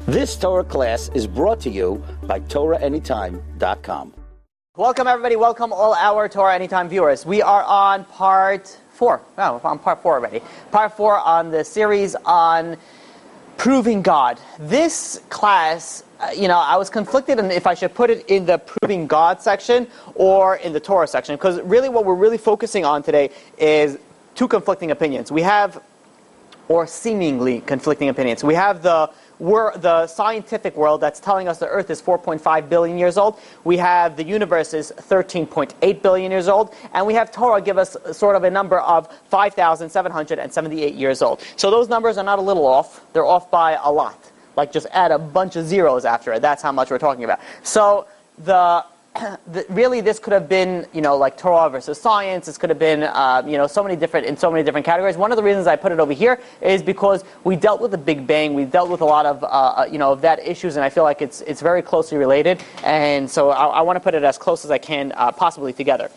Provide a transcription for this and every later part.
This Torah class is brought to you by TorahAnytime.com. Welcome, everybody. Welcome all our Torah Anytime viewers. We are on part 4. Wow, we're on part 4 already. Part 4 on the series on proving God. This class, I was conflicted on if I should put it in the proving God section or in the Torah section, because really what we're really focusing on today is two conflicting opinions. We have, or seemingly conflicting opinions. We have the scientific world that's telling us the Earth is 4.5 billion years old. We have the universe is 13.8 billion years old. And we have Torah give us sort of a number of 5,778 years old. So those numbers are not a little off. They're off by a lot. Like just add a bunch of zeros after it. That's how much we're talking about. So really this could have been, like Torah versus science. This could have been, so many different categories. One of the reasons I put it over here is because we dealt with the Big Bang. We dealt with a lot of, of that issues, and I feel like it's very closely related. And so I want to put it as close as I can possibly together.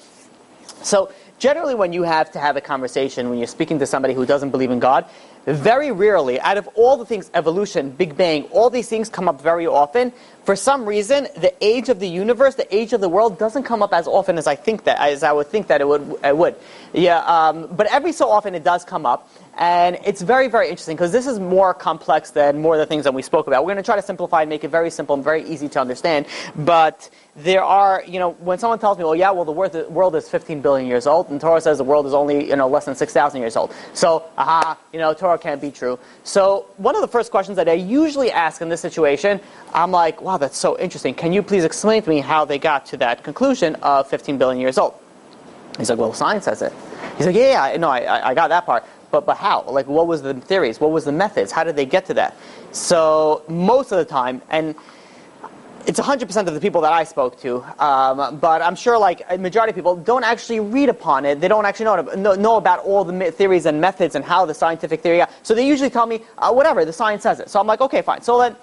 So generally when you have to have a conversation, when you're speaking to somebody who doesn't believe in God, very rarely, out of all the things, evolution, Big Bang, all these things come up very often. For some reason, the age of the universe, the age of the world, doesn't come up as often as I would think that it would. Yeah, but every so often it does come up, and it's very, very interesting because this is more complex than more of the things that we spoke about. We're going to try to simplify and make it very simple and very easy to understand. But there are, when someone tells me, the world is 15 billion years old, and Torah says the world is only, less than 6,000 years old. So, Torah can't be true. So one of the first questions that I usually ask in this situation, I'm like, wow, that's so interesting. Can you please explain to me how they got to that conclusion of 15 billion years old? He's like, well, science says it. He's like, I got that part. But how? Like, what was the theories? What was the methods? How did they get to that? So most of the time, and it's 100% of the people that I spoke to, but I'm sure like a majority of people don't actually read upon it. They don't actually know about all the theories and methods and how the scientific theory got. So they usually tell me, whatever, the science says it. So I'm like, okay, fine. So then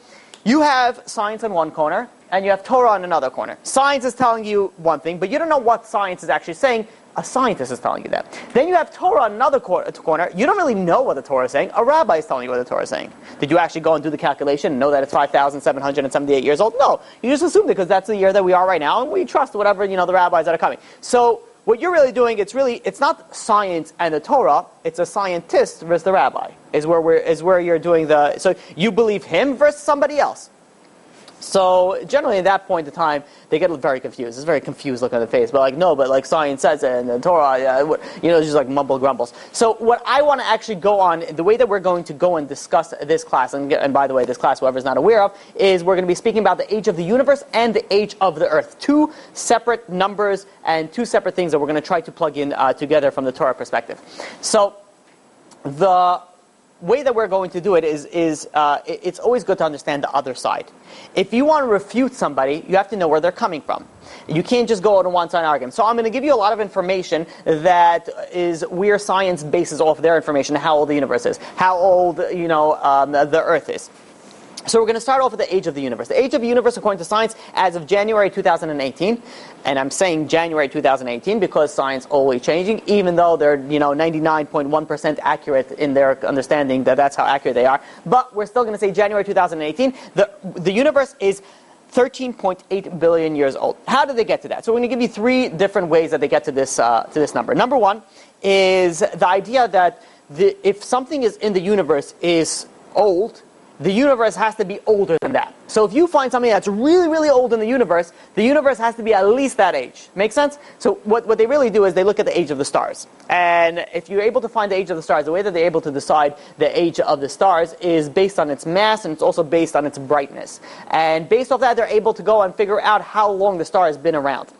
you have science in one corner, and you have Torah in another corner. Science is telling you one thing, but you don't know what science is actually saying. A scientist is telling you that. Then you have Torah in another corner. You don't really know what the Torah is saying. A rabbi is telling you what the Torah is saying. Did you actually go and do the calculation and know that it's 5,778 years old? No. You just assumed it because that's the year that we are right now, and we trust whatever, the rabbis that are coming. So what you're really doing, it's not science and the Torah, it's a scientist versus the rabbi, is where you're doing so you believe him versus somebody else. So generally at that point in time, they get very confused. It's a very confused look on the face. But science says it, and the Torah, it's just like mumble grumbles. So what I want to actually go on, the way that we're going to go and discuss this class, and by the way, this class, whoever's not aware of, is we're going to be speaking about the age of the universe and the age of the earth. Two separate numbers and two separate things that we're going to try to plug in together from the Torah perspective. So the way that we're going to do it is it's always good to understand the other side. If you want to refute somebody, you have to know where they're coming from. You can't just go on a one-side argument. So I'm going to give you a lot of information that is where science bases off their information, how old the universe is, how old the earth is. So we're going to start off with the age of the universe. The age of the universe, according to science, as of January 2018, and I'm saying January 2018 because science always changing, even though they're 99.1% accurate in their understanding that's how accurate they are. But we're still going to say January 2018. The universe is 13.8 billion years old. How did they get to that? So we're going to give you three different ways that they get to this number. Number one is the idea that if something is in the universe is old, the universe has to be older than that. So if you find something that's really, really old in the universe has to be at least that age. Make sense? So what they really do is they look at the age of the stars. And if you're able to find the age of the stars, the way that they're able to decide the age of the stars is based on its mass, and it's also based on its brightness. And based off that, they're able to go and figure out how long the star has been around.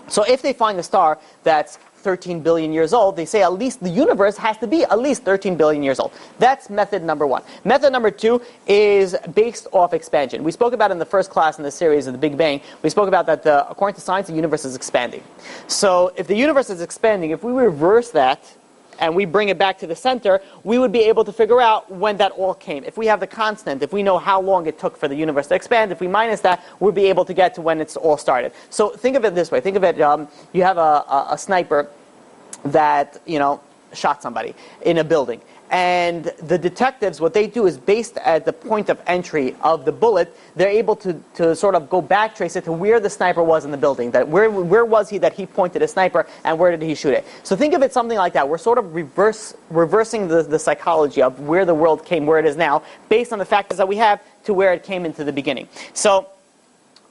So if they find a star that's 13 billion years old, they say at least the universe has to be at least 13 billion years old. That's method number one. Method number two is based off expansion. We spoke about in the first class in the series of the Big Bang, we spoke about that according to science, the universe is expanding. So if the universe is expanding, if we reverse that, and we bring it back to the center, we would be able to figure out when that all came. If we have the constant, if we know how long it took for the universe to expand, if we minus that, we'll be able to get to when it's all started. So think of it this way. Think of it, you have a sniper that, shot somebody in a building. And the detectives, what they do is based at the point of entry of the bullet, they're able to sort of go back, trace it to where the sniper was in the building. That where was he that he pointed a sniper, and where did he shoot it? So think of it something like that. We're sort of reversing the psychology of where the world came, where it is now, based on the factors that we have to where it came into the beginning. So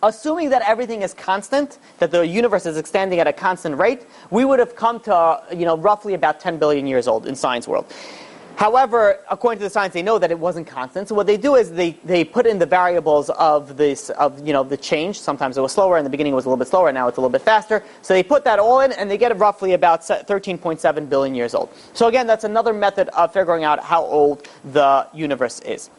assuming that everything is constant, that the universe is extending at a constant rate, we would have come to roughly about 10 billion years old in science world. However, according to the science, they know that it wasn't constant. So what they do is they put in the variables of the change. Sometimes it was slower. In the beginning, it was a little bit slower. Now it's a little bit faster. So they put that all in, and they get roughly about 13.7 billion years old. So again, that's another method of figuring out how old the universe is.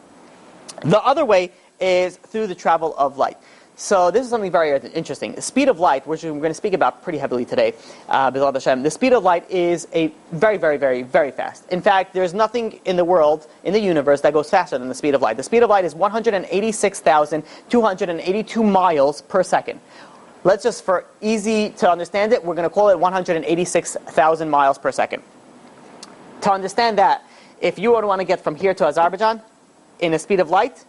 The other way is through the travel of light. So this is something very interesting. The speed of light, which we're going to speak about pretty heavily today, B'ezrat Hashem, the speed of light is a very, very, very, very fast. In fact, there's nothing in the world, in the universe, that goes faster than the speed of light. The speed of light is 186,282 miles per second. Let's just, for easy to understand it, we're going to call it 186,000 miles per second. To understand that, if you were to want to get from here to Azerbaijan in a speed of light,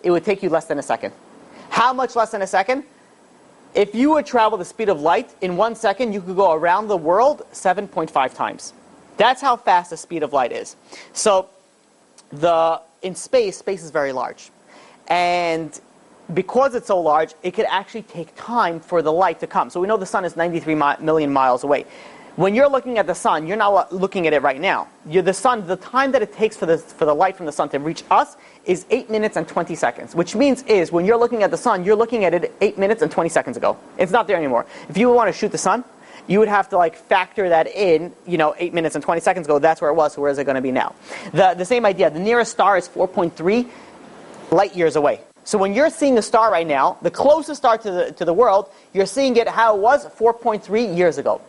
it would take you less than a second. How much less than a second? If you would travel the speed of light, in 1 second you could go around the world 7.5 times. That's how fast the speed of light is. So in space is very large. And because it's so large, it could actually take time for the light to come. So we know the sun is 93 million miles away. When you're looking at the sun, you're not looking at it right now. The sun, the time that it takes for the light from the sun to reach us is 8 minutes and 20 seconds. Which means when you're looking at the sun, you're looking at it 8 minutes and 20 seconds ago. It's not there anymore. If you want to shoot the sun, you would have to factor that in, 8 minutes and 20 seconds ago. That's where it was, so where is it going to be now? The same idea. The nearest star is 4.3 light years away. So when you're seeing the star right now, the closest star to the world, you're seeing it how it was 4.3 years ago.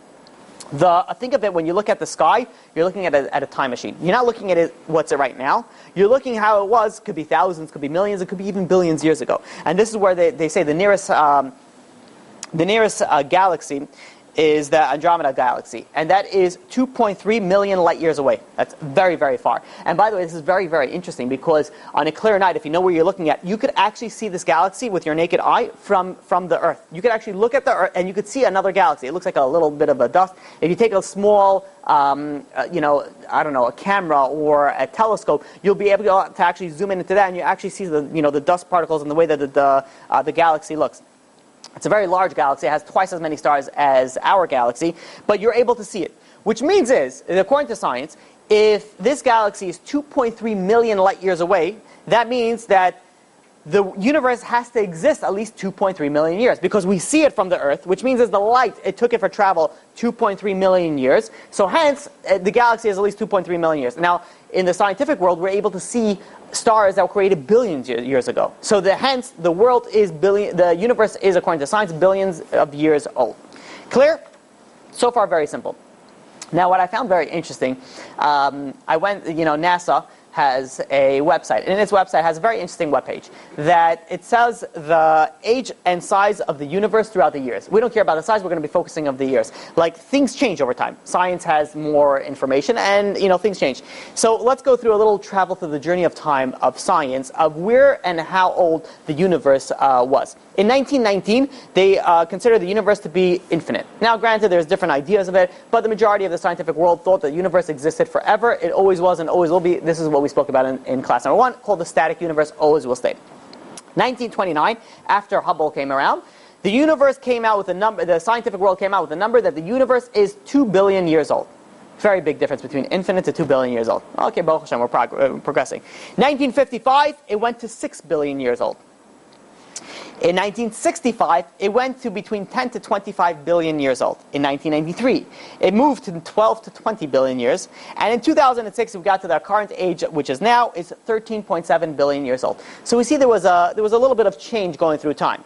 Think of it, when you look at the sky, you're looking at a time machine. You're not looking at it what's it right now. You're looking how it was. Could be thousands, could be millions, it could be even billions years ago. And this is where they say the nearest galaxy is the Andromeda galaxy, and that is 2.3 million light years away. That's very, very far. And by the way, this is very, very interesting, because on a clear night, if you know where you're looking at, you could actually see this galaxy with your naked eye from the Earth. You could actually look at the Earth, and you could see another galaxy. It looks like a little bit of a dust. If you take a small, a camera or a telescope, you'll be able to actually zoom in into that, and you actually see the dust particles and the way that the galaxy looks. It's a very large galaxy. It has twice as many stars as our galaxy, but you're able to see it. Which means according to science, if this galaxy is 2.3 million light years away, that means that the universe has to exist at least 2.3 million years, because we see it from the Earth, which means the light, it took it for travel 2.3 million years. So hence, the galaxy is at least 2.3 million years. Now, in the scientific world, we're able to see stars that were created billions years ago. So hence, the universe is, according to science, billions of years old. Clear? So far, very simple. Now, what I found very interesting, NASA has a website, and its website has a very interesting webpage that it says the age and size of the universe throughout the years. We don't care about the size, we're going to be focusing on the years. Things change over time. Science has more information, and things change. So let's go through a little travel through the journey of time of science, of where and how old the universe was. In 1919, they considered the universe to be infinite. Now, granted, there's different ideas of it, but the majority of the scientific world thought that the universe existed forever. It always was and always will be. This is what we spoke about in class number 1, called the static universe, always will stay. 1929, after Hubble came around, the universe came out with a number, the scientific world came out with a number that the universe is 2 billion years old. Very big difference between infinite to 2 billion years old. Okay, Baruch Hashem, we're progressing. 1955, it went to 6 billion years old. In 1965, it went to between 10 to 25 billion years old. In 1993, it moved to 12 to 20 billion years. And in 2006, we got to the current age, which is now, is 13.7 billion years old. So we see there was a little bit of change going through time.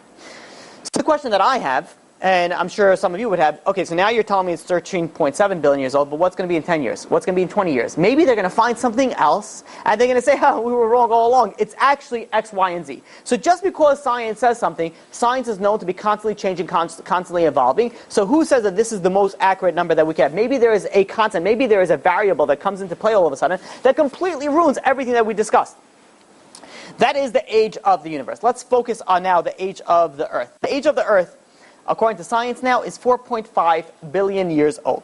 So the question that I have And I'm sure some of you would have, okay, so now you're telling me it's 13.7 billion years old, but what's going to be in 10 years? What's going to be in 20 years? Maybe they're going to find something else, and they're going to say, oh, we were wrong all along. It's actually X, Y, and Z. So just because science says something, science is known to be constantly changing, constantly evolving. So who says that this is the most accurate number that we can have? Maybe there is a constant, maybe there is a variable that comes into play all of a sudden that completely ruins everything that we discussed. That is the age of the universe. Let's focus on now the age of the Earth. The age of the Earth, according to science now, is 4.5 billion years old.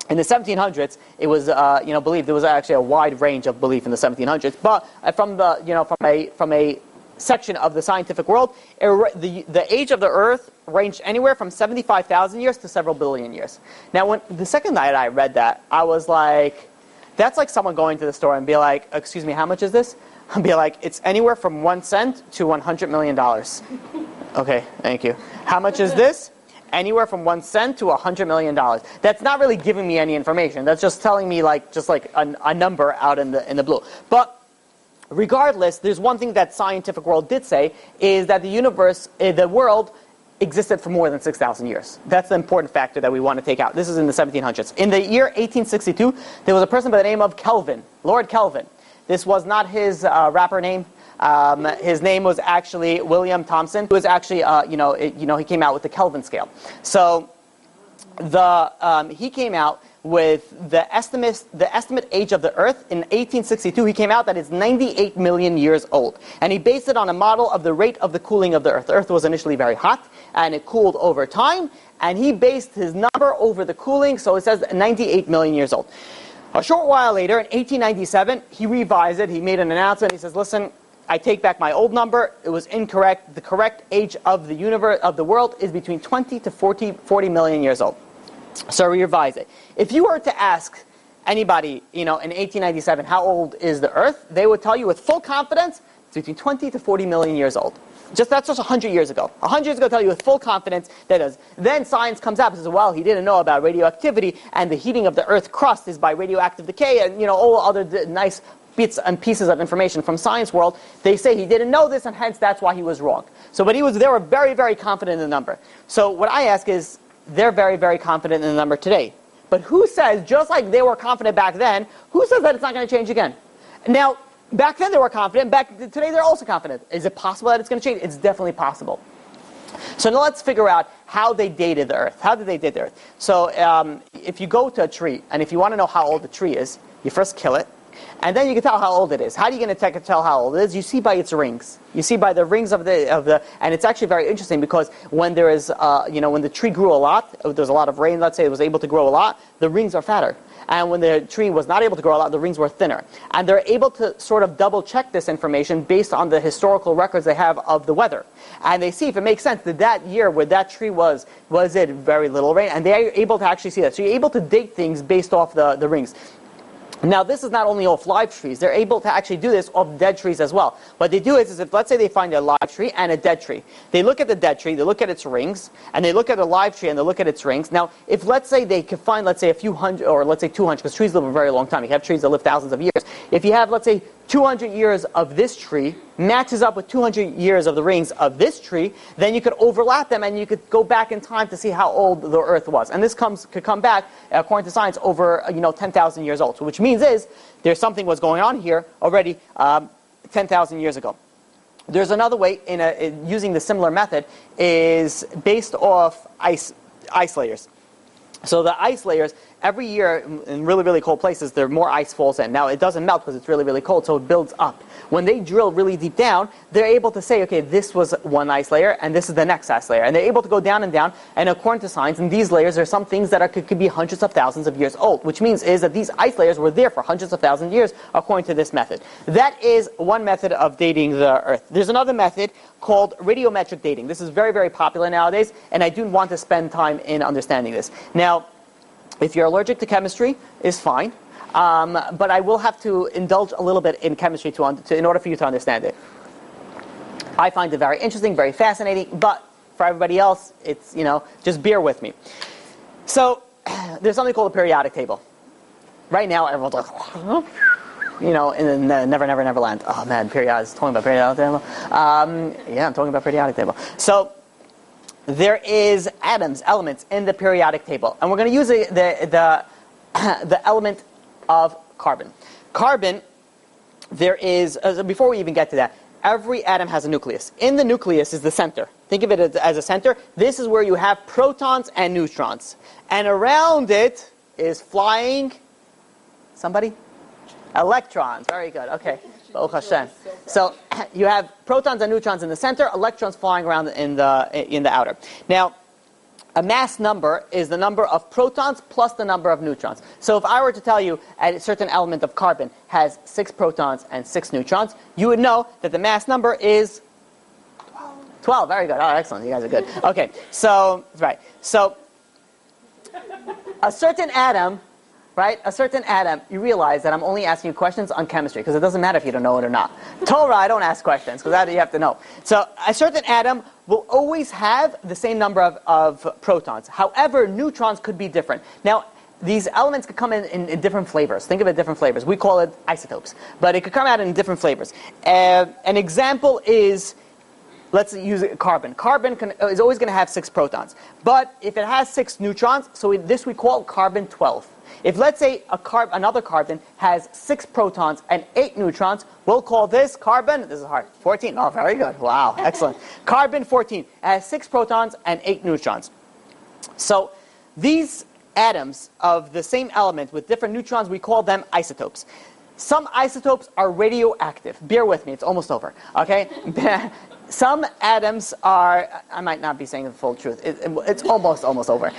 In the 1700s, it was believed. There was actually a wide range of belief in the 1700s, but from a section of the scientific world, the age of the Earth ranged anywhere from 75,000 years to several billion years. Now, when the second night I read that, I was like, that's like someone going to the store and be like, "Excuse me, how much is this?" I'd be like, "It's anywhere from 1 cent to $100 million." Okay, thank you. How much is this? Anywhere from 1 cent to $100 million. That's not really giving me any information. That's just telling me just a number out in the blue. But regardless, there's one thing that scientific world did say is that the world existed for more than 6,000 years. That's the important factor that we want to take out. This is in the 1700s. In the year 1862, there was a person by the name of Kelvin, Lord Kelvin. This was not his rapper name. His name was actually William Thomson, who was actually, he came out with the Kelvin scale. So he came out with the estimate age of the Earth in 1862. He came out that it's 98 million years old, and he based it on a model of the rate of the cooling of the Earth. The Earth was initially very hot, and it cooled over time, and he based his number over the cooling. So it says 98 million years old. A short while later, in 1897, he revised it. He made an announcement. He says, "Listen, I take back my old number. It was incorrect. The correct age of the universe, of the world, is between 20 to 40 million years old." So we revise it. If you were to ask anybody, in 1897, how old is the Earth, they would tell you with full confidence it's between 20 to 40 million years old. That's just 100 years ago. 100 years ago, tell you with full confidence that is. Then science comes up and says, well, he didn't know about radioactivity, and the heating of the Earth's crust is by radioactive decay, and all other nice bits and pieces of information from science world. They say he didn't know this, and hence that's why he was wrong. So, but they were very, very confident in the number. So what I ask is, they're very, very confident in the number today. But who says, just like they were confident back then, who says that it's not going to change again? Now, back then they were confident. Today they're also confident. Is it possible that it's going to change? It's definitely possible. So now let's figure out how they dated the Earth. How did they date the Earth? So if you go to a tree, and if you want to know how old the tree is, you first kill it, and then you can tell how old it is. How are you going to tell how old it is? You see by its rings. You see by the rings of the, and it's actually very interesting because when there is, when the tree grew a lot, there's a lot of rain, let's say it was able to grow a lot, the rings are fatter. And when the tree was not able to grow a lot, the rings were thinner. And they're able to sort of double check this information based on the historical records they have of the weather. And they see if it makes sense that year where that tree was it very little rain? And they're able to actually see that. So you're able to date things based off the rings. Now, this is not only off live trees. They're able to actually do this off dead trees as well. What they do is if, let's say, they find a live tree and a dead tree. They look at the dead tree, they look at its rings, and they look at the live tree and they look at its rings. Now, if, let's say, they could find, let's say, a few hundred, or let's say 200, because trees live a very long time. You have trees that live thousands of years. If you have, let's say, 200 years of this tree matches up with 200 years of the rings of this tree, then you could overlap them and you could go back in time to see how old the Earth was. And this could come back, according to science, over 10,000 years old. So which means there's something was going on here already 10,000 years ago. There's another way in using the similar method is based off ice layers. So the ice layers, every year in really, really cold places, there more ice falls in. Now, it doesn't melt because it's really, really cold, so it builds up. When they drill really deep down, they're able to say, okay, this was one ice layer, and this is the next ice layer. And they're able to go down, and according to science, in these layers, there are some things that could be hundreds of thousands of years old, which means that these ice layers were there for hundreds of thousands of years, according to this method. That is one method of dating the Earth. There's another method called radiometric dating. This is very, very popular nowadays, and I do want to spend time in understanding this. Now, if you're allergic to chemistry, it's fine. But I will have to indulge a little bit in chemistry in order for you to understand it. I find it very interesting, very fascinating, but for everybody else, it's, just bear with me. So, there's something called a periodic table. Right now, everyone's like, in the Never Never Never land. Oh man, talking about periodic table. Yeah, I'm talking about periodic table. So, there is elements in the periodic table. And we're going to use the element of carbon. Carbon, there is, before we even get to that, every atom has a nucleus. In the nucleus is the center. Think of it as a center. This is where you have protons and neutrons. And around it is flying, somebody? Electrons. Very good. Okay. Baruch Hashem. So you have protons and neutrons in the center, electrons flying around in the outer. Now, a mass number is the number of protons plus the number of neutrons. So if I were to tell you a certain element of carbon has 6 protons and 6 neutrons, you would know that the mass number is 12. Very good. Oh, excellent. You guys are good. Okay. So, right. So, a certain atom, right? A certain atom, you realize that I'm only asking you questions on chemistry, because it doesn't matter if you don't know it or not. Torah, I don't ask questions, because that you have to know. So a certain atom will always have the same number of protons. However, neutrons could be different. Now, these elements could come in different flavors. Think of it different flavors. We call it isotopes. But it could come out in different flavors. An example is, let's use carbon. Carbon is always going to have 6 protons. But if it has 6 neutrons, so this we call carbon-12. If, let's say, another carbon has 6 protons and 8 neutrons, we'll call this carbon, this is hard, 14. Oh, very good. Wow, excellent. Carbon-14 has 6 protons and 8 neutrons. So these atoms of the same element with different neutrons, we call them isotopes. Some isotopes are radioactive. Bear with me, it's almost over. Okay? Some atoms are, I might not be saying the full truth, it's almost over.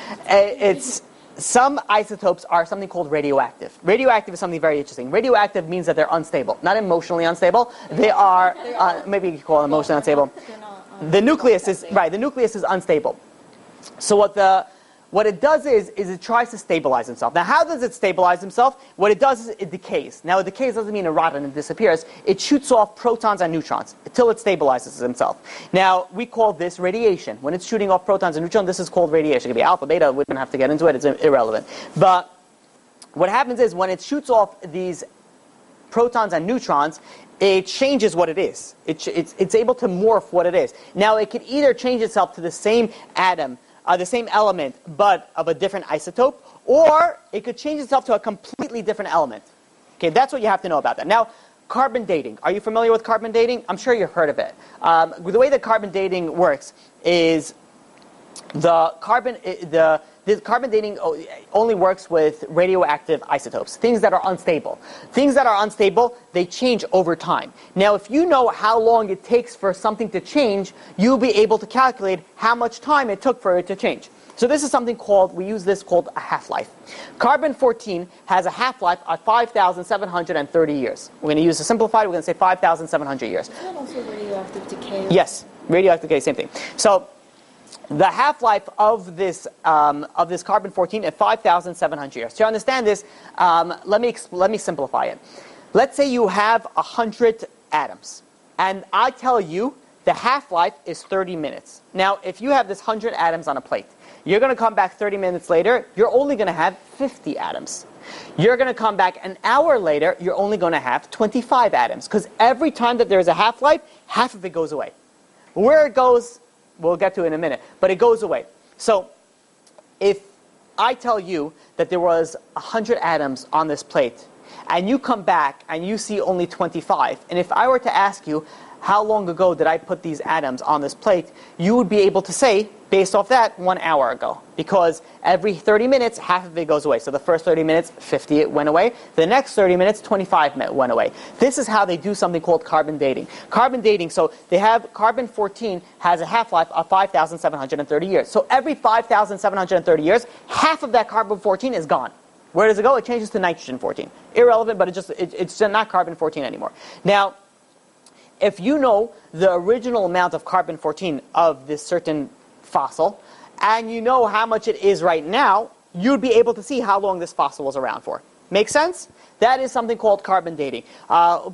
Some isotopes are something called radioactive. Radioactive is something very interesting. Radioactive means that they're unstable. Not emotionally unstable. They are, maybe you could call them emotionally unstable. The nucleus is, right, the nucleus is unstable. So what it does is it tries to stabilize itself. Now, how does it stabilize itself? What it does is it decays. Now, it decays doesn't mean it rots and it disappears. It shoots off protons and neutrons until it stabilizes itself. Now, we call this radiation. When it's shooting off protons and neutrons, this is called radiation. It could be alpha, beta. We don't have to get into it. It's irrelevant. But what happens is when it shoots off these protons and neutrons, it changes what it is. It's able to morph what it is. Now, it could either change itself to the same atom, the same element, but of a different isotope, or it could change itself to a completely different element. Okay, that's what you have to know about that. Now, carbon dating. Are you familiar with carbon dating? I'm sure you've heard of it. The way that carbon dating works is the carbon dating only works with radioactive isotopes, things that are unstable. Things that are unstable, they change over time. Now, if you know how long it takes for something to change, you'll be able to calculate how much time it took for it to change. So this is something we use this called a half-life. Carbon-14 has a half-life of 5,730 years. We're going to use to simplify, we're going to say 5,700 years. Is that also radioactive decay? Yes, radioactive decay, same thing. So the half-life of this carbon-14 is 5,700 years. To understand this, let me simplify it. Let's say you have 100 atoms, and I tell you the half-life is 30 minutes. Now, if you have this 100 atoms on a plate, you're going to come back 30 minutes later, you're only going to have 50 atoms. You're going to come back an hour later, you're only going to have 25 atoms, because every time that there's a half-life, half of it goes away. Where it goes, we'll get to it in a minute, but it goes away. So if I tell you that there was 100 atoms on this plate, and you come back and you see only 25, and if I were to ask you, how long ago did I put these atoms on this plate, you would be able to say, based off that, 1 hour ago. Because every 30 minutes, half of it goes away. So the first 30 minutes, 50 went away. The next 30 minutes, 25 went away. This is how they do something called carbon dating. Carbon dating, so they have carbon-14 has a half-life of 5,730 years. So every 5,730 years, half of that carbon-14 is gone. Where does it go? It changes to nitrogen-14. Irrelevant, but it's not carbon-14 anymore. Now, if you know the original amount of carbon-14 of this certain fossil, and you know how much it is right now, you'd be able to see how long this fossil was around for. Make sense? That is something called carbon dating.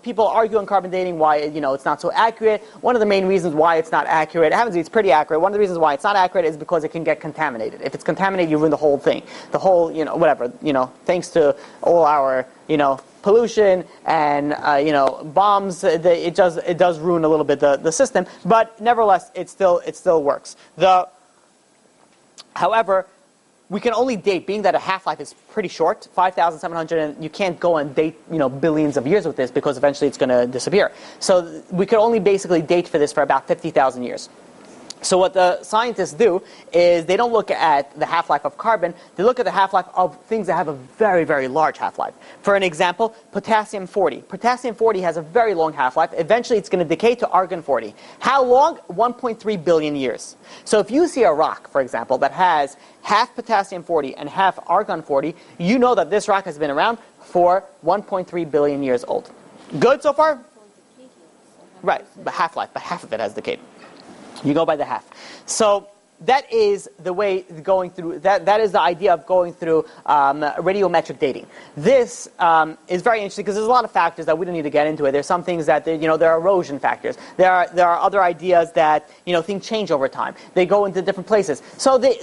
People argue on carbon dating why it's not so accurate. One of the main reasons why it's not accurate, it happens to be it's pretty accurate. One of the reasons why it's not accurate is because it can get contaminated. If it's contaminated, you ruin the whole thing. The whole, whatever, thanks to all our, pollution and bombs, it does ruin a little bit the system, but nevertheless it still works. However, we can only date, being that a half-life is pretty short, 5,700, and you can't go and date, billions of years with this because eventually it's going to disappear. So we could only basically date for this for about 50,000 years. So what the scientists do is they don't look at the half-life of carbon, they look at the half-life of things that have a very, very large half-life. For an example, potassium-40. Potassium-40 has a very long half-life. Eventually it's going to decay to argon-40. How long? 1.3 billion years. So if you see a rock, for example, that has half potassium-40 and half argon-40, you know that this rock has been around for 1.3 billion years old. Good so far? Right, but half-life, but half of it has decayed. You go by the half. So that is the way going through, that is the idea of going through radiometric dating. This is very interesting because there's a lot of factors that we don't need to get into it. There's some things that, there are erosion factors. There are other ideas that, things change over time. They go into different places. So they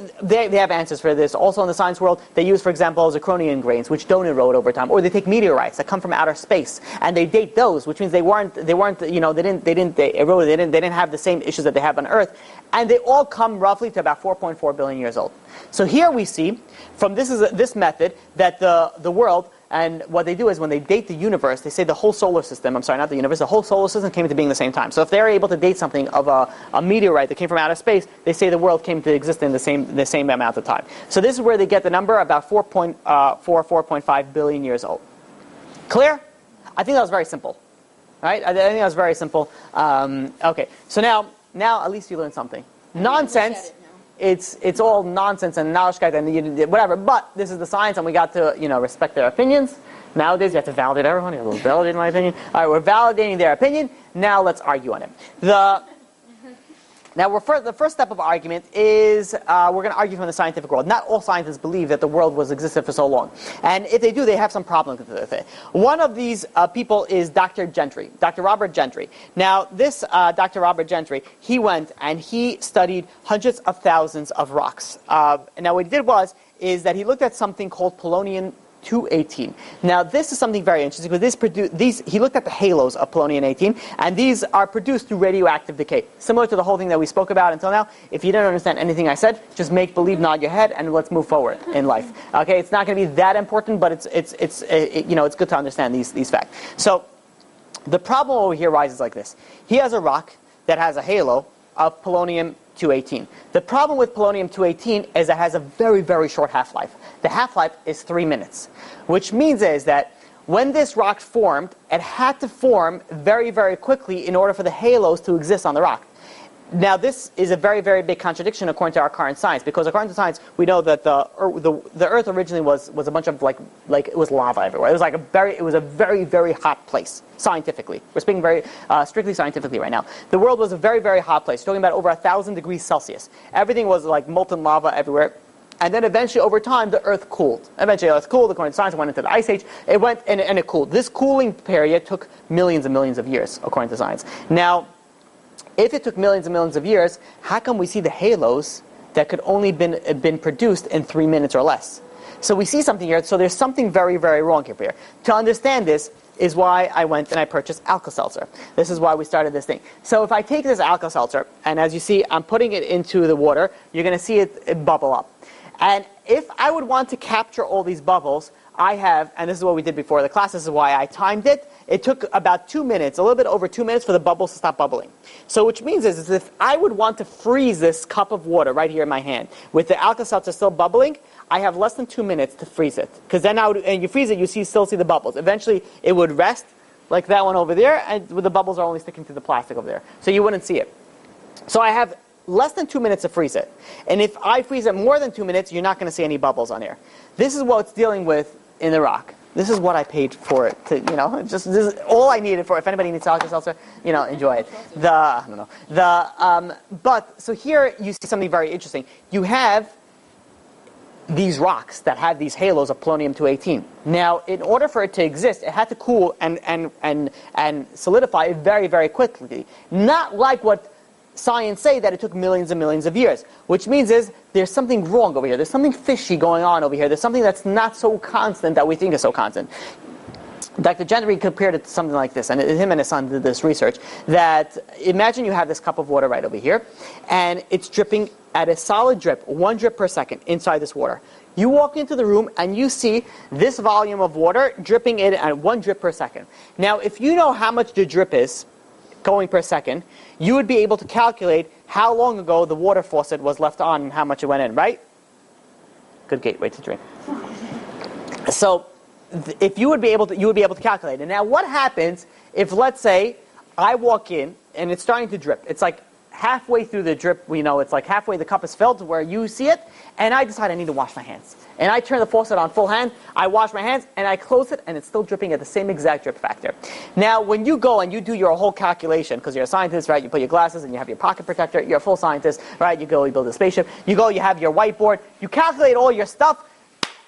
have answers for this. Also in the science world, they use, for example, zirconium grains, which don't erode over time. Or they take meteorites that come from outer space, and they date those, which means they didn't have the same issues that they have on Earth. And they all come roughly to about 4.4 billion years old. So here we see, from this method, that the world, and what they do is when they date the universe, they say the whole solar system, I'm sorry, not the universe, the whole solar system came into being at the same time. So if they're able to date something of a meteorite that came from outer space, they say the world came to exist in the same amount of time. So this is where they get the number about 4.5 billion years old. Clear? I think that was very simple. Right? I think that was very simple. Okay, so now at least you learned something. Nonsense. It's all nonsense and Nauschkeit and whatever. But this is the science, and we got to respect their opinions. Nowadays, you have to validate everyone. You have to validate my opinion. All right, we're validating their opinion. Now let's argue on it. Now, the first step of argument is we're going to argue from the scientific world. Not all scientists believe that the world was existed for so long. And if they do, they have some problems with it. One of these people is Dr. Gentry, Dr. Robert Gentry. Now, this Dr. Robert Gentry, he went and he studied hundreds of thousands of rocks. Now, what he did is that he looked at something called polonium-218. Now, this is something very interesting because he looked at the halos of polonium-18, and these are produced through radioactive decay. Similar to the whole thing that we spoke about until now. If you didn't understand anything I said, just make believe, nod your head, and let's move forward in life. Okay, it's not going to be that important, but it's good to understand these facts. So, the problem over here rises like this. He has a rock that has a halo of polonium-218. The problem with polonium-218 is it has a very, very short half-life. The half-life is 3 minutes, which means is that when this rock formed, it had to form very, very quickly in order for the halos to exist on the rock. Now, this is a very, very big contradiction according to our current science, because according to science, we know that the Earth originally was a bunch of like it was lava everywhere. It was a very, very hot place scientifically. We're speaking very strictly scientifically right now. The world was a very, very hot place. We're talking about over 1,000 degrees Celsius. Everything was like molten lava everywhere. And then eventually, over time, the Earth cooled. Eventually, the Earth cooled. According to science, it went into the Ice Age. It went and it cooled. This cooling period took millions and millions of years, according to science. Now, if it took millions and millions of years, how come we see the halos that could only been produced in 3 minutes or less? So we see something here. So there's something very, very wrong here. To understand this is why I went and I purchased Alka-Seltzer. This is why we started this thing. So if I take this Alka-Seltzer, and as you see, I'm putting it into the water, you're going to see it bubble up. And if I would want to capture all these bubbles, I have, and this is what we did before the class, this is why I timed it. It took about 2 minutes, a little bit over 2 minutes for the bubbles to stop bubbling. So which means is if I would want to freeze this cup of water right here in my hand, with the Alka-Seltzer still bubbling, I have less than 2 minutes to freeze it. Because then and you freeze it, you still see the bubbles. Eventually, it would rest, like that one over there, and the bubbles are only sticking to the plastic over there. So you wouldn't see it. So I have less than 2 minutes to freeze it. And if I freeze it more than 2 minutes, you're not going to see any bubbles on here. This is what it's dealing with in the rock. This is what I paid for it to, this is all I needed for it. If anybody needs Alka-Seltzer, enjoy it. But, so here you see something very interesting. You have these rocks that have these halos of polonium-218. Now, in order for it to exist, it had to cool and solidify very, very quickly. Not like what science say that it took millions and millions of years, which means is there's something wrong over here. There's something fishy going on over here. There's something that's not so constant that we think is so constant. Dr. Gentry compared it to something like this, and him and his son did this research, that imagine you have this cup of water right over here, and it's dripping at a solid drip, 1 drip per second inside this water. You walk into the room and you see this volume of water dripping in at 1 drip per second. Now, if you know how much the drip is going per second, you would be able to calculate how long ago the water faucet was left on and how much it went in, right? Good gateway to drink. So, if you would be able to calculate it. Now, what happens if, let's say, I walk in and it's starting to drip? It's like halfway through the drip, it's like halfway the cup is filled to where you see it, and I decide I need to wash my hands. And I turn the faucet on full hand, I wash my hands, and I close it, and it's still dripping at the same exact drip factor. Now, when you go and you do your whole calculation, because you're a scientist, right, you put your glasses and you have your pocket protector, you're a full scientist, right, you go, you build a spaceship, you go, you have your whiteboard, you calculate all your stuff,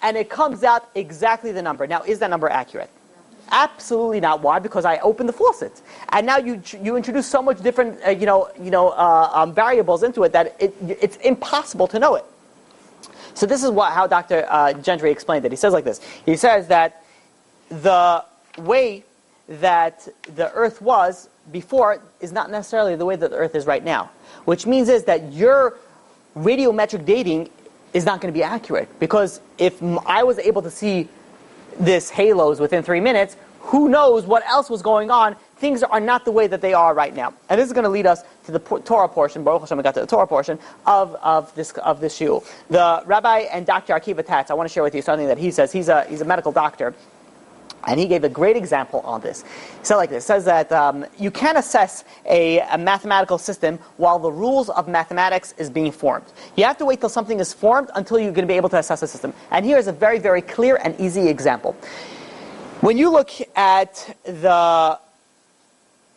and it comes out exactly the number. Now, is that number accurate? Absolutely not. Why? Because I opened the faucet, and now you introduce so much different variables into it that it's impossible to know it. So this is how Dr. Gentry explained it. He says like this. He says that the way that the Earth was before is not necessarily the way that the Earth is right now, which means is that your radiometric dating is not going to be accurate, because if I was able to see this halos within 3 minutes, who knows what else was going on? Things are not the way that they are right now. And this is going to lead us to the Torah portion. Baruch Hashem, we got to the Torah portion of this shul. The Rabbi and Dr. Akiva Tatz, I want to share with you something that he says. He's a medical doctor, and he gave a great example on this. He said like this. He says that you can't assess a mathematical system while the rules of mathematics is being formed. You have to wait till something is formed until you're going to be able to assess a system. And here is a very, very clear and easy example. When you look at the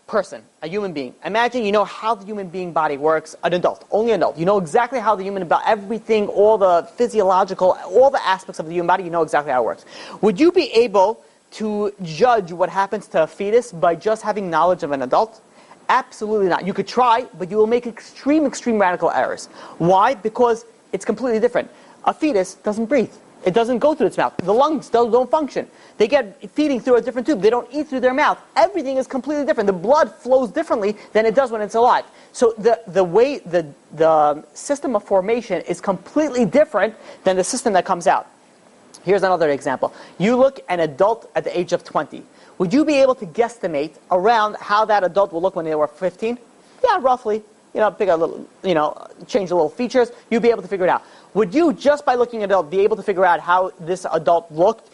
person, a human being, imagine you know how the human being body works, an adult, only an adult. You know exactly how the human body, everything, all the physiological, all the aspects of the human body, you know exactly how it works. Would you be able to judge what happens to a fetus by just having knowledge of an adult? Absolutely not. You could try, but you will make extreme radical errors. Why? Because it's completely different. A fetus doesn't breathe. It doesn't go through its mouth. The lungs don't function. They get feeding through a different tube. They don't eat through their mouth. Everything is completely different. The blood flows differently than it does when it's alive. So the way the system of formation is completely different than the system that comes out. Here's another example. You look at an adult at the age of 20. Would you be able to guesstimate around how that adult will look when they were 15? Yeah, roughly. Pick a little, change the little features. You'd be able to figure it out. Would you, just by looking at an adult, be able to figure out how this adult looked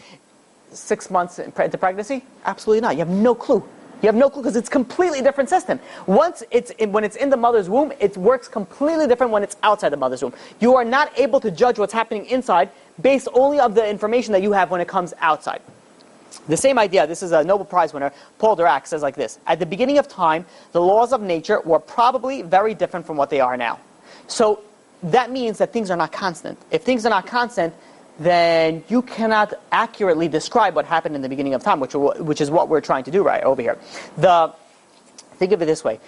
6 months into pregnancy? Absolutely not. You have no clue. You have no clue because it's a completely different system. When it's in the mother's womb, it works completely different when it's outside the mother's womb. You are not able to judge what's happening inside based only on the information that you have when it comes outside. The same idea, this is a Nobel Prize winner, Paul Dirac, says like this. At the beginning of time, the laws of nature were probably very different from what they are now. So that means that things are not constant. If things are not constant, then you cannot accurately describe what happened in the beginning of time, which is what we're trying to do right over here. Think of it this way.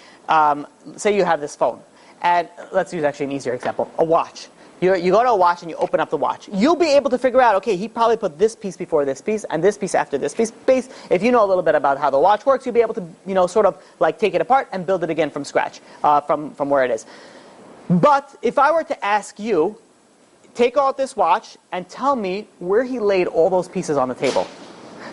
Say you have this phone, and let's use actually an easier example, a watch. You go to a watch and you open up the watch. You'll be able to figure out, okay, he probably put this piece before this piece and this piece after this piece. If you know a little bit about how the watch works, you'll be able to, sort of like take it apart and build it again from scratch, from where it is. But if I were to ask you, take out this watch and tell me where he laid all those pieces on the table.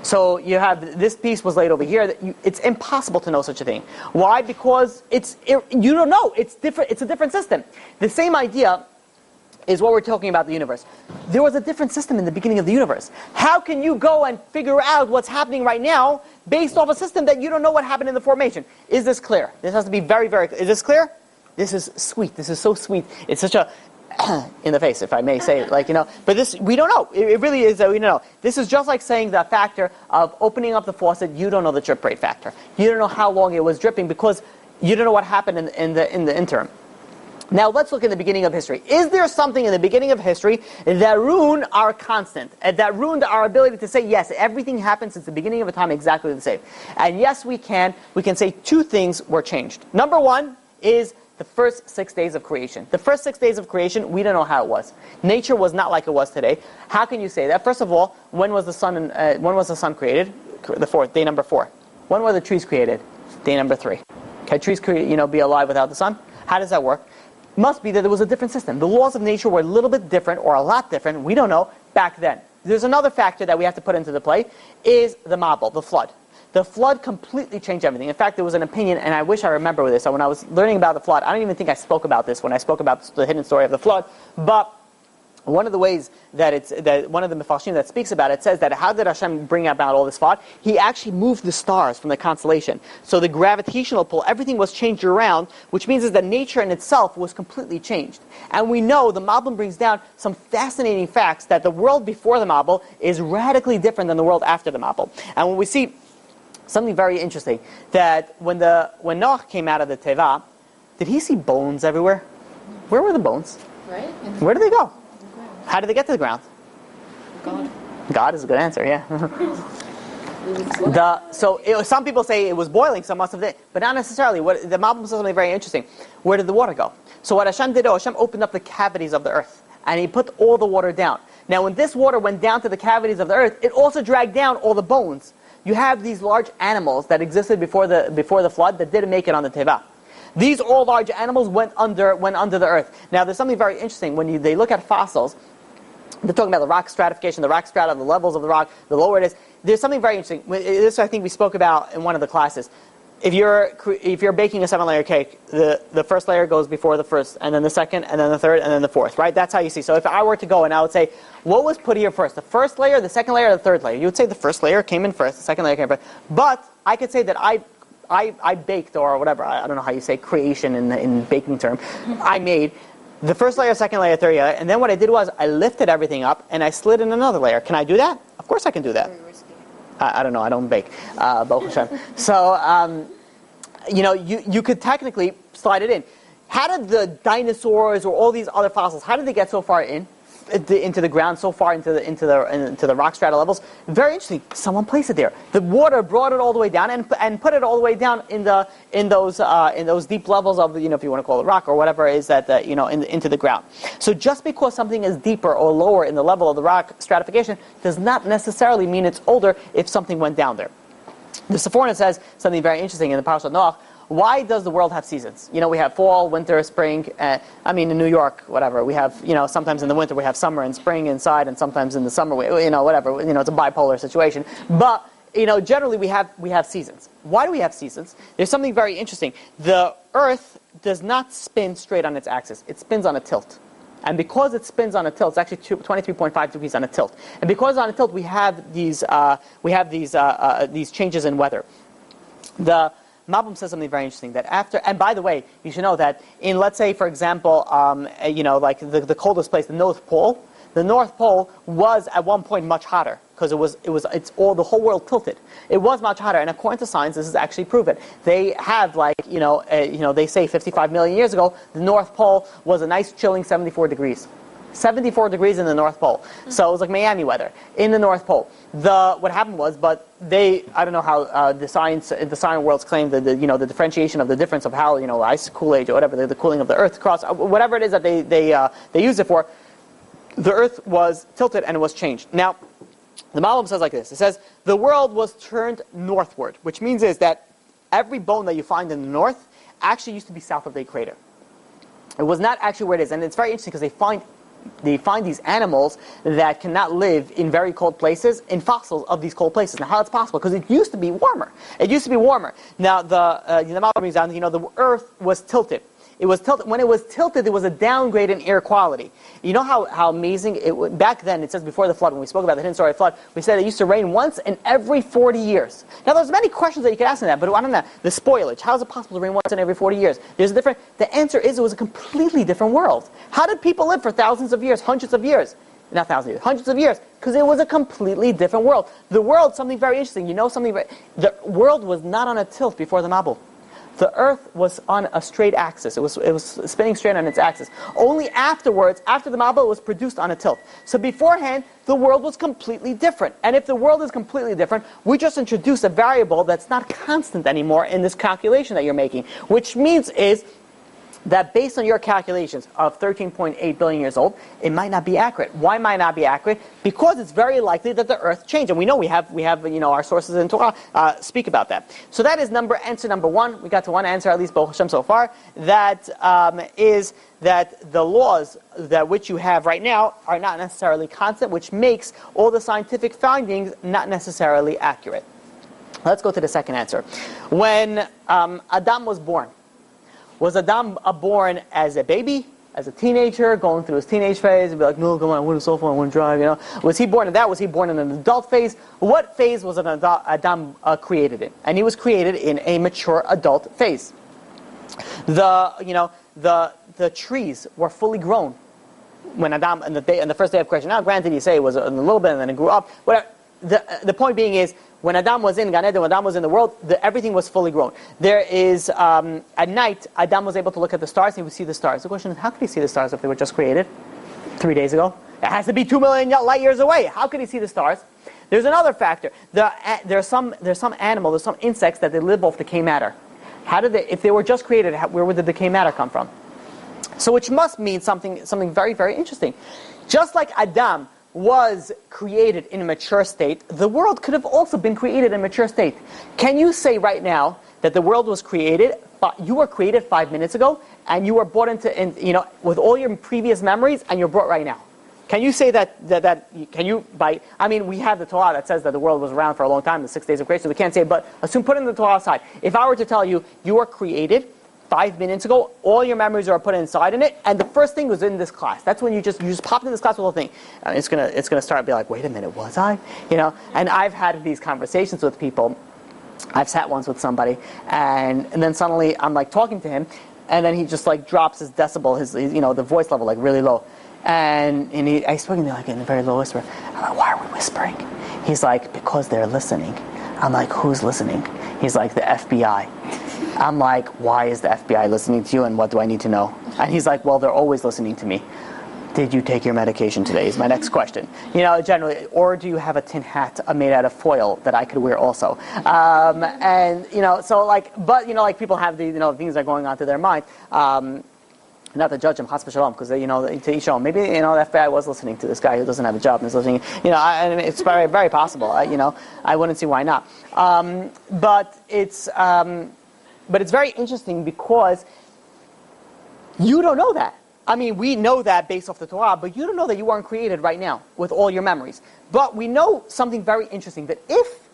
So you have this piece was laid over here. It's impossible to know such a thing. Why? Because you don't know. It's different. It's a different system. The same idea is what we're talking about the universe. There was a different system in the beginning of the universe. How can you go and figure out what's happening right now based off a system that you don't know what happened in the formation? Is this clear? This has to be very, very clear. Is this clear? This is sweet. This is so sweet. It's such a in the face, if I may say, but this, we don't know. It really is, we don't know. This is just like saying the factor of opening up the faucet. You don't know the drip rate factor. You don't know how long it was dripping because you don't know what happened in the interim. Now let's look in the beginning of history. Is there something in the beginning of history that ruined our constant, that ruined our ability to say, yes, everything happened since the beginning of a time exactly the same? And yes, we can say two things were changed. Number one is the first 6 days of creation. The first 6 days of creation, we don't know how it was. Nature was not like it was today. How can you say that? First of all, when was the sun created? the fourth, day number 4. When were the trees created? Day number 3. Can trees be alive without the sun? How does that work? Must be that there was a different system. The laws of nature were a little bit different, or a lot different, we don't know, back then. There's another factor that we have to put into the play, is the Mabul, the flood. The flood completely changed everything. In fact, there was an opinion, and I wish I remember this. So when I was learning about the flood, I don't even think I spoke about this when I spoke about the hidden story of the flood. But one of the ways that one of the Mefarshim that speaks about it says that how did Hashem bring about all this flood? He actually moved the stars from the constellation. So the gravitational pull, everything was changed around, which means is that nature in itself was completely changed. And we know the Mabul brings down some fascinating facts that the world before the Mabul is radically different than the world after the Mabul. And when we see something very interesting, that when Noach came out of the Teva, did he see bones everywhere? Where were the bones? Right? Where did they go? How did they get to the ground? God. God is a good answer, yeah. Some people say it was boiling, some must have, but not necessarily. The Mabul says something very interesting. Where did the water go? So what Hashem did, Hashem opened up the cavities of the earth, and He put all the water down. Now when this water went down to the cavities of the earth, it also dragged down all the bones. You have these large animals that existed before the flood that didn't make it on the Teva. These all large animals went under the earth. Now there's something very interesting when they look at fossils. They're talking about the rock stratification, the rock strata, the levels of the rock, the lower it is. There's something very interesting. This I think we spoke about in one of the classes. If you're baking a 7-layer cake, the first layer goes before the first, and then the second, and then the third, and then the fourth, right? That's how you see. So if I were to go and I would say, what was put here first? The first layer, the second layer, or the third layer? You would say the first layer came in first, the second layer came first. But I could say that I baked, or whatever, I don't know how you say creation in baking term. I made the first layer, second layer, third layer, and then what I did was I lifted everything up and I slid in another layer. Can I do that? Of course I can do that. I don't know, I don't bake. So, you could technically slide it in. How did the dinosaurs or all these other fossils, how did they get so far into the ground, so far into the rock strata levels? Very interesting. Someone placed it there. The water brought it all the way down and put it all the way down in those deep levels of if you want to call it rock or whatever it is that into the ground. So just because something is deeper or lower in the level of the rock stratification does not necessarily mean it's older if something went down there. The Sephorah says something very interesting in the Parashat Noach. Why does the world have seasons? We have fall, winter, spring. In New York, whatever. We have, sometimes in the winter we have summer and spring inside, and sometimes in the summer, whatever. It's a bipolar situation. But, generally we have seasons. Why do we have seasons? There's something very interesting. The Earth does not spin straight on its axis. It spins on a tilt. And because it spins on a tilt, it's actually 23.5 degrees on a tilt. And because on a tilt, we have these changes in weather. The Mabul says something very interesting that and by the way, you should know that in, let's say, for example, like the coldest place, the North Pole. The North Pole was at one point much hotter because the whole world tilted. It was much hotter, and according to science, this is actually proven. They have they say 55 million years ago, the North Pole was a nice chilling 74 degrees. 74 degrees in the North Pole. So it was like Miami weather in the North Pole. What happened was, I don't know how the science worlds claim the differentiation of the difference of how ice cool age or whatever the cooling of the Earth across whatever it is that they use it for. The Earth was tilted and it was changed. Now, the Mabul says like this. It says the world was turned northward, which means is that every bone that you find in the north actually used to be south of the equator. It was not actually where it is, and it's very interesting because they find these animals that cannot live in very cold places, in fossils of these cold places. Now, how it's possible? Because it used to be warmer. Now, the Mabul brings down, the Earth was tilted. It was tilted. When it was tilted, there was a downgrade in air quality. You know how amazing it was? Back then, it says before the flood, when we spoke about the hidden story of the flood, we said it used to rain once in every 40 years. Now, there's many questions that you could ask in that, but I don't know. The spoilage, how is it possible to rain once in every 40 years? The answer is it was a completely different world. How did people live for thousands of years, hundreds of years? Not thousands of years, hundreds of years, because it was a completely different world. The world, something very interesting. The world was not on a tilt before the Mabul. The Earth was on a straight axis. It was spinning straight on its axis. Only afterwards, after the Mabul, it was produced on a tilt. So beforehand, the world was completely different. And if the world is completely different, we just introduce a variable that's not constant anymore in this calculation that you're making. Which means is that based on your calculations of 13.8 billion years old, it might not be accurate. Why might it not be accurate? Because it's very likely that the Earth changed, and we know we have our sources in Torah speak about that. So that is answer number one. We got to one answer at least, Baruch Hashem, so far. That is that the laws that which you have right now are not necessarily constant, which makes all the scientific findings not necessarily accurate. Let's go to the second answer. When Adam was born. Was Adam born as a baby, as a teenager, going through his teenage phase, and be like, no, come on, I want to sofa, I want to drive, Was he born in that? Was he born in an adult phase? What phase was Adam created in? And he was created in a mature adult phase. The trees were fully grown when Adam, in the first day of creation. Now, granted, you say it was a little bit, and then it grew up. Whatever. The point being is, when Adam was in Gan Eden, when Adam was in the world, everything was fully grown. There is, at night, Adam was able to look at the stars, and he would see the stars. The question is, how could he see the stars if they were just created 3 days ago? It has to be 2 million light years away. How could he see the stars? There's another factor. There's some animal, there's some insects that they live off decay matter. If they were just created, where would the decay matter come from? So which must mean something very, very interesting. Just like Adam was created in a mature state, the world could have also been created in a mature state. Can you say right now that the world was created, you were created 5 minutes ago, and you were brought into, with all your previous memories, and you're brought right now? Can you say that can you, we have the Torah that says that the world was around for a long time, the 6 days of creation, so we can't say it, but assume, put in the Torah aside. If I were to tell you, you were created 5 minutes ago, all your memories are put inside in it, and the first thing was in this class. That's when you just popped in this class with the whole thing. It's gonna start to be like, wait a minute, was I? And I've had these conversations with people. I've sat once with somebody, and then suddenly I'm like talking to him, and then he just like drops his decibel, his the voice level like really low, and I spoke to him like in a very low whisper. I'm like, why are we whispering? He's like, because they're listening. I'm like, who's listening? He's like, the FBI. I'm like, why is the FBI listening to you, and what do I need to know? And he's like, well, they're always listening to me. Did you take your medication today is my next question. Generally, or do you have a tin hat made out of foil that I could wear also? Like people have these, things that are going on through their mind. Not to judge him, chas v'shalom, because to each own. Maybe the FBI was listening to this guy who doesn't have a job and is listening. It's very, very possible. I wouldn't see why not. But it's very interesting because you don't know that. We know that based off the Torah, but you don't know that you weren't created right now with all your memories. But we know something very interesting, that if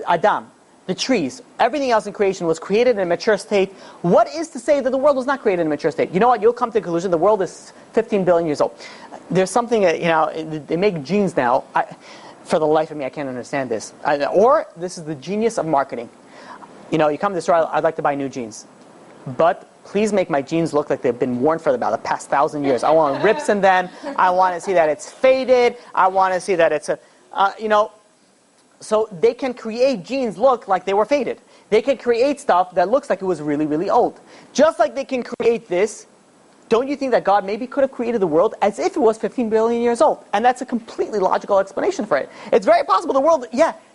Adam, the trees, everything else in creation was created in a mature state, what is to say that the world was not created in a mature state? You know what? You'll come to the conclusion the world is 15 billion years old. There's something, they make genes now. For the life of me, I can't understand this. Or this is the genius of marketing. You come to the store, I'd like to buy new jeans. But please make my jeans look like they've been worn for about the past 1,000 years. I want rips in them. I want to see that it's faded. I want to see that it's So they can create jeans look like they were faded. They can create stuff that looks like it was really, really old. Just like they can create this, don't you think that God maybe could have created the world as if it was 15 billion years old? And that's a completely logical explanation for it. It's very possible the world,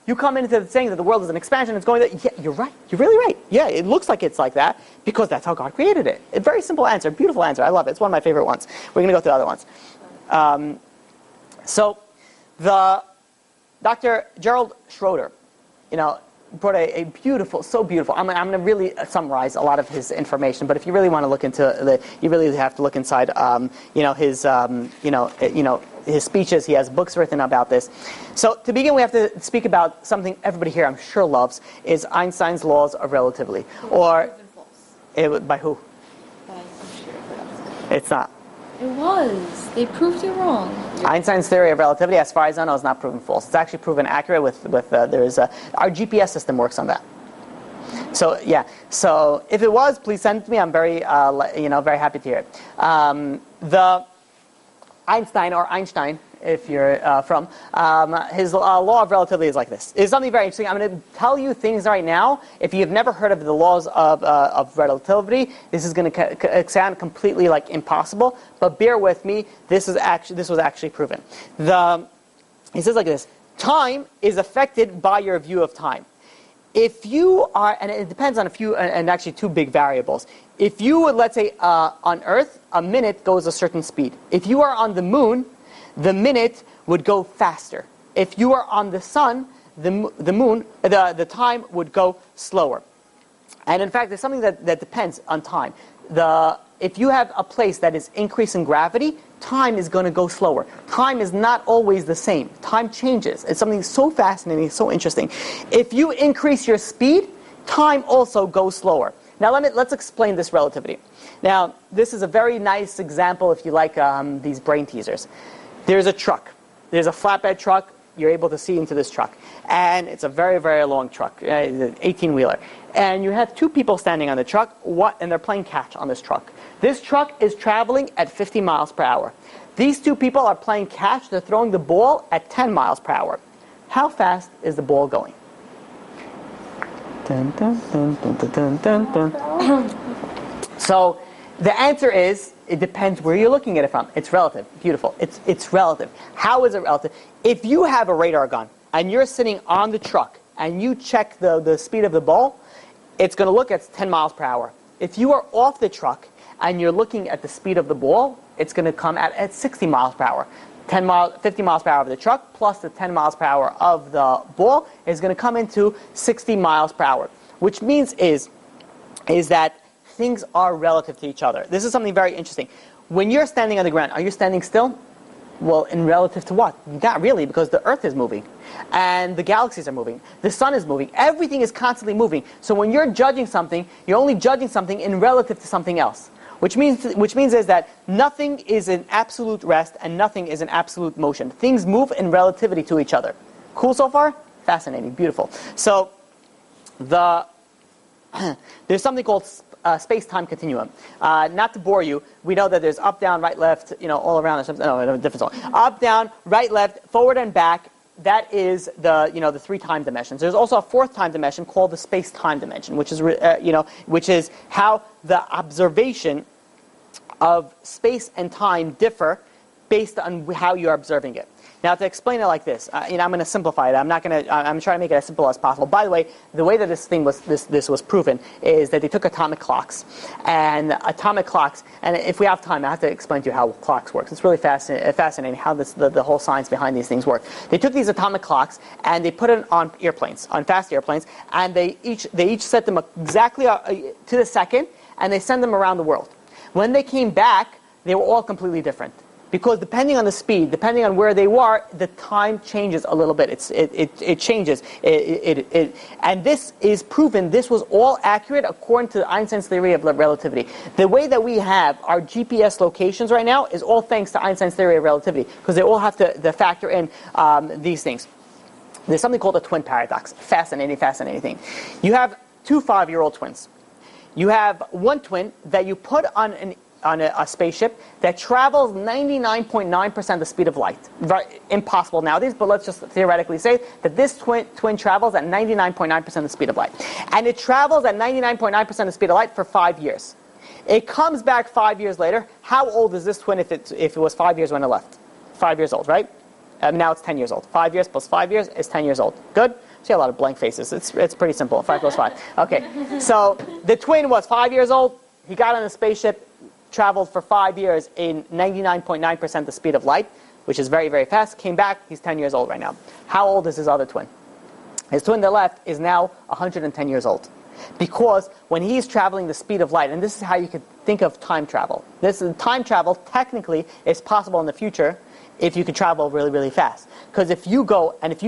you come into saying that the world is an expansion, it's going that, you're right, you're really right. Yeah, it looks like it's like that because that's how God created it. A very simple answer, beautiful answer, I love it. It's one of my favorite ones. We're going to go through the other ones. So the Dr. Gerald Schroder, brought a beautiful, so beautiful. I'm going to really summarize a lot of his information, but if you really want to look into you really have to look inside, his speeches. He has books written about this. So to begin, we have to speak about something everybody here, I'm sure, loves, is Einstein's laws of relativity. Or by who? It's not. It was. They proved it wrong. Einstein's theory of relativity, as far as I know, is not proven false. It's actually proven accurate with our GPS system works on that. So So if it was, please send it to me. I'm very very happy to hear it. The Einstein, if you're from, his law of relativity is like this. It's something very interesting. I'm going to tell you things right now. If you've never heard of the laws of relativity, this is going to sound completely like impossible. But bear with me. This was actually proven. He says like this: time is affected by your view of time. If you are, and it depends on a few, and actually two big variables. if you would, let's say, on Earth, a minute goes a certain speed. If you are on the moon, the minute would go faster. If you are on the sun, the time would go slower. And in fact, there's something that depends on time. If you have a place that is increasing gravity, time is going to go slower. Time is not always the same. Time changes. It's something so fascinating, so interesting. If you increase your speed, time also goes slower. Now let's explain this relativity. Now, this is a very nice example if you like these brain teasers. There's a truck. There's a flatbed truck. You're able to see into this truck. And it's a very, very long truck, an 18-wheeler. And you have two people standing on the truck, and they're playing catch on this truck. This truck is traveling at 50 miles per hour. These two people are playing catch. They're throwing the ball at 10 miles per hour. How fast is the ball going? Dun, dun, dun, dun, dun, dun, dun, dun. So the answer is, it depends where you're looking at it from. It's relative. Beautiful. It's relative. How is it relative? If you have a radar gun and you're sitting on the truck and you check the speed of the ball, it's going to look at 10 miles per hour. If you are off the truck and you're looking at the speed of the ball, it's going to come at 60 miles per hour. 50 miles per hour of the truck plus the 10 miles per hour of the ball is going to come into 60 miles per hour, which means is that things are relative to each other. This is something very interesting. When you're standing on the ground, are you standing still? Well, in relative to what? Not really, because the Earth is moving, and the galaxies are moving, the sun is moving, everything is constantly moving. So when you're judging something, you're only judging something in relative to something else. Which means is that nothing is in absolute rest and nothing is in absolute motion. Things move in relativity to each other. Cool so far? Fascinating, beautiful. So there's something called space-time continuum. Not to bore you, we know that there's up, down, right, left, all around. No, different song. Up, down, right, left, forward and back. That is the three time dimensions. There's also a fourth time dimension called the space-time dimension, which is how the observation of space and time differ based on how you're observing it. Now, to explain it like this, I'm going to simplify it. I'm trying to make it as simple as possible. By the way, the way that this was proven is that they took atomic clocks, and if we have time, I have to explain to you how clocks work. It's really fascinating how the whole science behind these things work. They took these atomic clocks and they put it on airplanes, on fast airplanes, and they each set them exactly to the second, and they send them around the world. When they came back, they were all completely different. Because depending on the speed, depending on where they were, the time changes a little bit. It changes. And this is proven. This was all accurate according to Einstein's theory of relativity. The way that we have our GPS locations right now is all thanks to Einstein's theory of relativity, because they all have to factor in these things. There's something called the twin paradox. Fascinating thing. You have two 5-year-old twins. You have one twin that you put on a spaceship that travels 99.9% the speed of light. Very impossible nowadays, but let's just theoretically say that this twin travels at 99.9% the speed of light. And it travels at 99.9% the speed of light for 5 years. It comes back 5 years later. How old is this twin if it was 5 years when it left? 5 years old, right? Now it's 10 years old. 5 years plus 5 years is 10 years old. Good? See a lot of blank faces. It's pretty simple. 5 plus 5. Okay. So the twin was 5 years old. He got on a spaceship, traveled for 5 years in 99.9% the speed of light, which is very, very fast. Came back. He's 10 years old right now. How old is his other twin? His twin that left is now 110 years old. Because when he's traveling the speed of light, and this is how you could think of time travel. Time travel technically is possible in the future if you could travel really, really fast. Because if you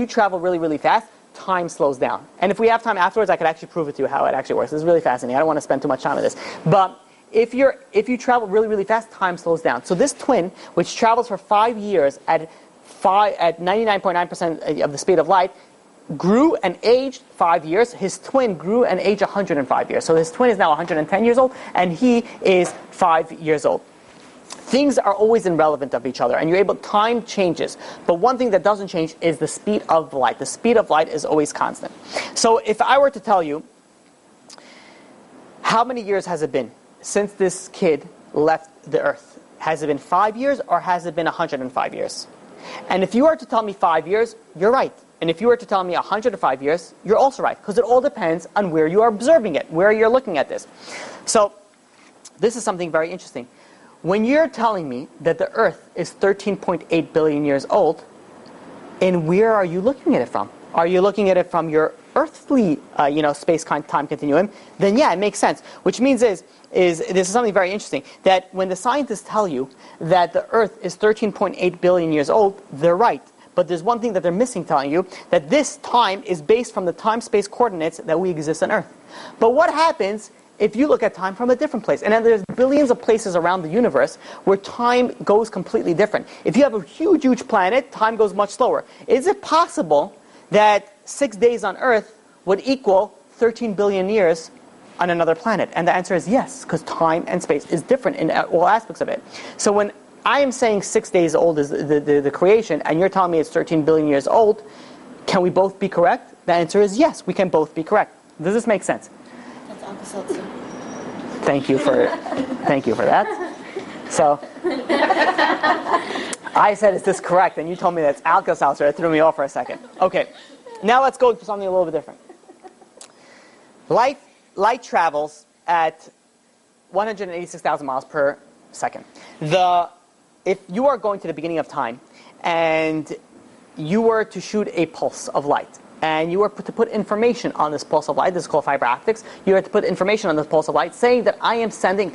travel really, really fast, time slows down. And if we have time afterwards, I could actually prove it to you how it actually works. It's really fascinating. I don't want to spend too much time on this. But if you travel really, really fast, time slows down. So this twin, which travels for 5 years at 99.9% of the speed of light, grew and aged 5 years. His twin grew and aged 105 years. So his twin is now 110 years old, and he is 5 years old. Things are always irrelevant of each other, and time changes. But one thing that doesn't change is the speed of light. The speed of light is always constant. So if I were to tell you, how many years has it been since this kid left the earth? Has it been 5 years, or has it been 105 years? And if you were to tell me 5 years, you're right. And if you were to tell me 105 years, you're also right. Because it all depends on where you are observing it, where you're looking at this. So this is something very interesting. When you're telling me that the Earth is 13.8 billion years old, and where are you looking at it from? Are you looking at it from your earthly, space-time continuum? Then yeah, it makes sense. Which means this is something very interesting, that when the scientists tell you that the Earth is 13.8 billion years old, they're right. But there's one thing that they're missing telling you, that this time is based from the time-space coordinates that we exist on Earth. But what happens if you look at time from a different place? And then there's billions of places around the universe where time goes completely different. If you have a huge, huge planet, time goes much slower. Is it possible that 6 days on Earth would equal 13 billion years on another planet? And the answer is yes, because time and space is different in all aspects of it. So when I am saying 6 days old is the creation, and you're telling me it's 13 billion years old, can we both be correct? The answer is yes, we can both be correct. Does this make sense? That's Alka-Seltzer. Thank you for that. So, I said, is this correct? And you told me that's Alka-Seltzer. It threw me off for a second. Okay, now let's go to something a little bit different. Light travels at 186,000 miles per second. If you are going to the beginning of time, and you were to shoot a pulse of light, and you were to put information on this pulse of light, this is called fiber optics, you were to put information on this pulse of light saying that I am sending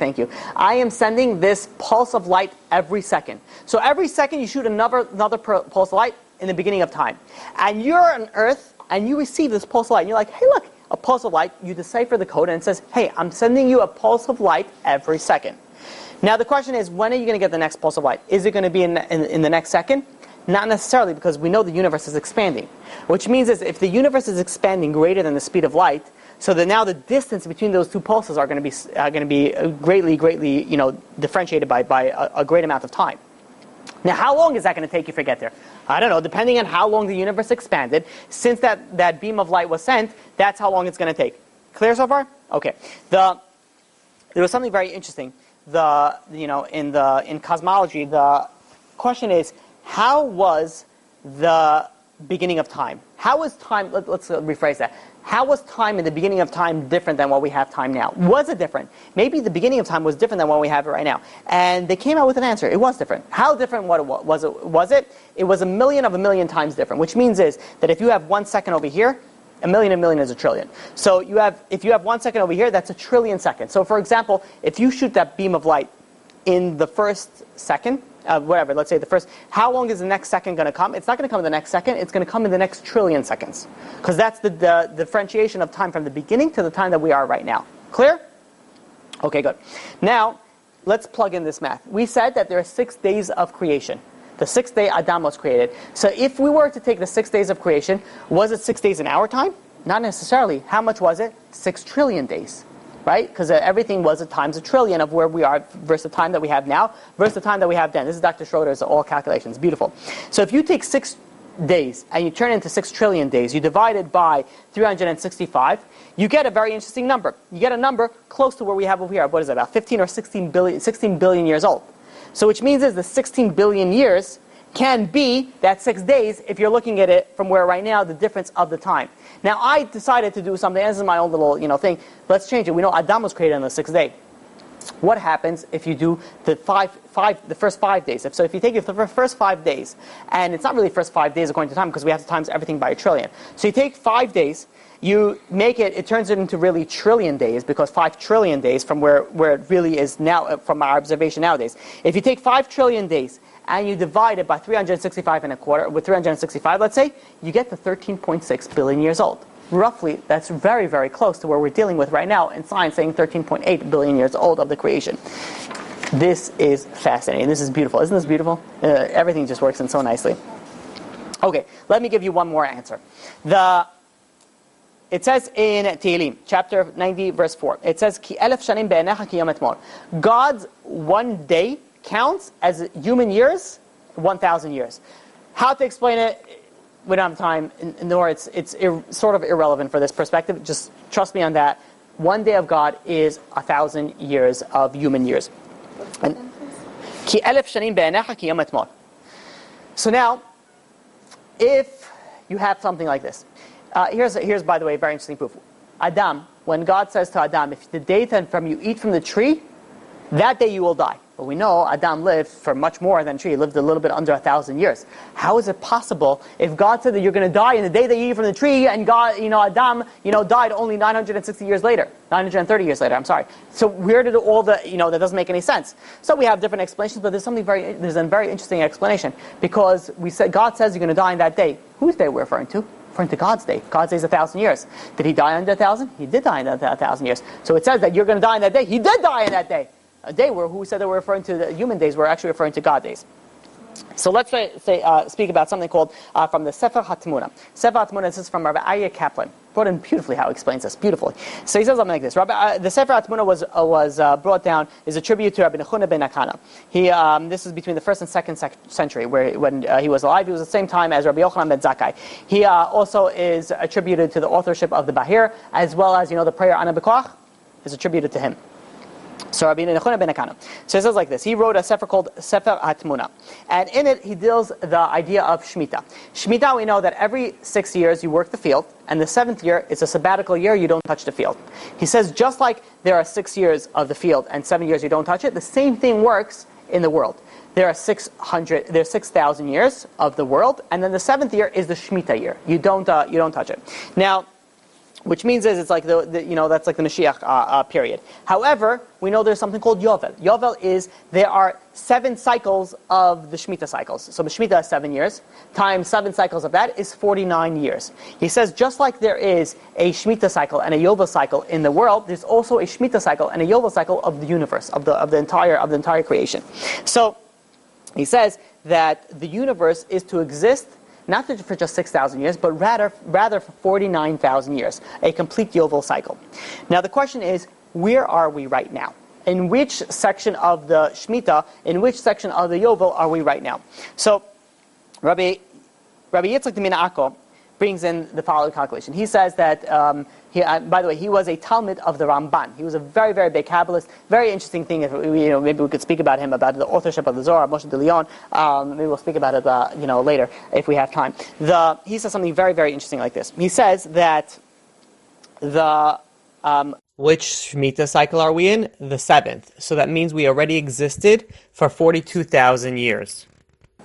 this pulse of light every second. So every second you shoot another pulse of light in the beginning of time. And you're on Earth, and you receive this pulse of light, and you're like, hey look, a pulse of light. You decipher the code, and it says, hey, I'm sending you a pulse of light every second. Now the question is, when are you going to get the next pulse of light? Is it going to be in the next second? Not necessarily, because we know the universe is expanding. Which means is if the universe is expanding greater than the speed of light, so that now the distance between those two pulses are going to be greatly differentiated by a great amount of time. Now how long is that going to take you to get there? I don't know, depending on how long the universe expanded. Since that beam of light was sent, that's how long it's going to take. Clear so far? Okay. There was something very interesting. In cosmology, the question is, how was the beginning of time? How was time? Let's rephrase that. How was time in the beginning of time different than what we have time now? Was it different? Maybe the beginning of time was different than what we have right now. And they came out with an answer. It was different. How different was it? It was a million of a million times different, which means is that if you have 1 second over here, a million is a trillion. So if you have 1 second over here, that's a trillion seconds. So for example, if you shoot that beam of light in the first second, let's say the first, how long is the next second going to come? It's not going to come in the next second, it's going to come in the next trillion seconds. Because that's the differentiation of time from the beginning to the time that we are right now. Clear? Okay, good. Now, let's plug in this math. We said that there are 6 days of creation. The 6th day Adam was created. So if we were to take the 6 days of creation, was it 6 days in our time? Not necessarily. How much was it? 6 trillion days. Right? Because everything was times a trillion of where we are versus the time that we have now versus the time that we have then. This is Dr. Schroeder's all calculations. Beautiful. So if you take 6 days and you turn it into 6 trillion days, you divide it by 365, you get a very interesting number. You get a number close to where we have over here. What is it? About 15 or 16 billion years old. So which means is the 16 billion years can be that 6 days if you're looking at it from where right now, the difference of the time. Now I decided to do something, this is my own little thing, let's change it. We know Adam was created on the 6th day. What happens if you do the first 5 days? So if you take the first 5 days, and it's not really first 5 days according to time because we have to times everything by a trillion. So you take 5 days, you make it turns it into really trillion days because 5 trillion days from where it really is now, from our observation nowadays. If you take 5 trillion days and you divide it by 365 and a quarter, with 365 let's say, you get to 13.6 billion years old. Roughly, that's very, very close to where we're dealing with right now in science, saying 13.8 billion years old of the creation. This is fascinating. This is beautiful. Isn't this beautiful? Everything just works in so nicely. Okay, let me give you one more answer. It says in Tehillim, chapter 90, verse 4, it says, Ki elef shanim be'enecha ki yom etmol. God's one day counts as human years, 1,000 years. How to explain it? We don't have time, nor it's sort of irrelevant for this perspective. Just trust me on that. One day of God is 1,000 years of human years. Ki elef shanim be'enecha ki yom etmol. So now, if you have something like this, here's by the way, very interesting proof. Adam, when God says to Adam, if the day then from you eat from the tree, That day you will die. But we know Adam lived for much more than a tree. He lived a little bit under 1,000 years. How is it possible if God said that you're going to die in the day that you eat from the tree, and God, Adam, died only 960 years later, 930 years later? I'm sorry. So where did all the, that doesn't make any sense. So we have different explanations, but there's a very interesting explanation, because God says you're going to die in that day. Whose day we're referring to? Referring to God's day. God's day is 1,000 years. Did he die under 1,000? He did die under 1,000 years. So it says that you're going to die in that day. He did die in that day. A day where who said that we're referring to the human days, we're actually referring to God days. So let's speak about something called from the Sefer HaTemunah. Sefer HaTemunah, this is from Rabbi Aryeh Kaplan. Brought in beautifully how he explains this, beautifully. So he says something like this. The Sefer HaTemunah was brought down, is a tribute to Rabbi Nechuna ben Akana. This is between the 1st and 2nd century, when he was alive. He was at the same time as Rabbi Yochanan ben Zakkai. He also is attributed to the authorship of the Bahir, as well as, the prayer Ana B'Koach is attributed to him. So Rabbi Nechuna ben Akana. So it says like this. He wrote a sefer called Sefer HaTemunah. And in it, he deals the idea of Shemitah. Shemitah, we know that every 6 years you work the field, and the 7th year is a sabbatical year, you don't touch the field. He says just like there are 6 years of the field and 7 years you don't touch it, the same thing works in the world. There are 6,000 years of the world, and then the 7th year is the Shemitah year. You don't touch it. Now, which means it's like that's like the Mashiach period. However, we know there's something called Yovel. Yovel is there are 7 cycles of the Shemitah cycles. So the Shemitah is 7 years times 7 cycles of that is 49 years. He says just like there is a Shemitah cycle and a Yovel cycle in the world, there's also a Shemitah cycle and a Yovel cycle of the universe, of the entire creation. So he says that the universe is to exist not for just 6,000 years, but rather for 49,000 years, a complete Yovel cycle. Now the question is, where are we right now? In which section of the Shemitah, in which section of the Yovel are we right now? So Rabbi Yitzchak de Mina brings in the following calculation. He says that, by the way, he was a Talmud of the Ramban. He was a very, very big Kabbalist. Very interesting thing. If maybe we could speak about him, about the authorship of the Zohar, Moshe de Leon. Maybe we'll speak about it, later if we have time. He says something very, very interesting like this. He says that which Shemitah cycle are we in? The 7th. So that means we already existed for 42,000 years.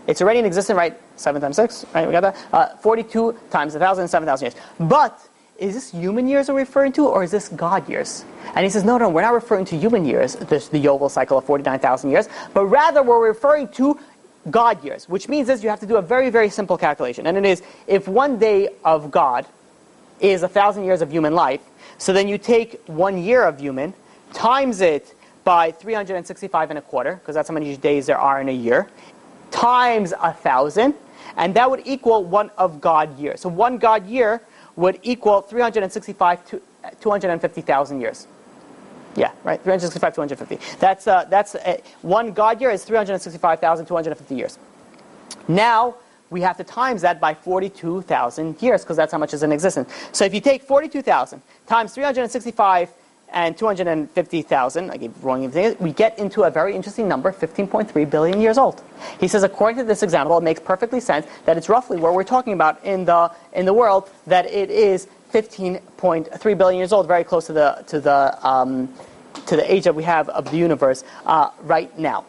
It's already in existence, right? 7 times 6, right? We got that? 42 times 1,000, 7,000 years. But is this human years we're referring to, or is this God years? And he says, no, we're not referring to human years, the Yovel cycle of 49,000 years, but rather we're referring to God years, which means you have to do a very, very simple calculation. And it is, if 1 day of God is 1,000 years of human life, so then you take 1 year of human, times it by 365 and a quarter, because that's how many days there are in a year, times 1,000, and that would equal 1 of God year. So 1 God year would equal 365 to 250,000 years. Yeah, right. 365, 250. That's 1 God year is 365,250 years. Now we have to times that by 42,000 years, because that's how much is in existence. So if you take 42,000 times 365 and 250,000, I gave wrong everything, we get into a very interesting number, 15.3 billion years old. He says, according to this example, it makes perfectly sense that it's roughly what we're talking about in the world, that it is 15.3 billion years old, very close to the age that we have of the universe right now.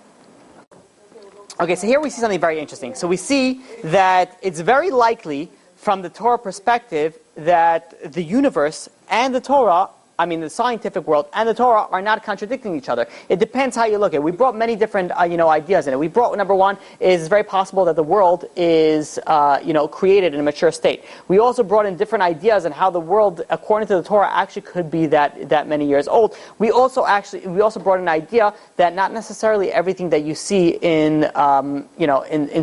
Okay, so here we see something very interesting. So we see that it's very likely, from the Torah perspective, that the universe and the Torah, the scientific world and the Torah are not contradicting each other. It depends how you look at it. We brought many different, ideas in it. We brought, number one, it's very possible that the world is, created in a mature state. We also brought in different ideas on how the world, according to the Torah, actually could be that many years old. We also brought an idea that not necessarily everything that you see in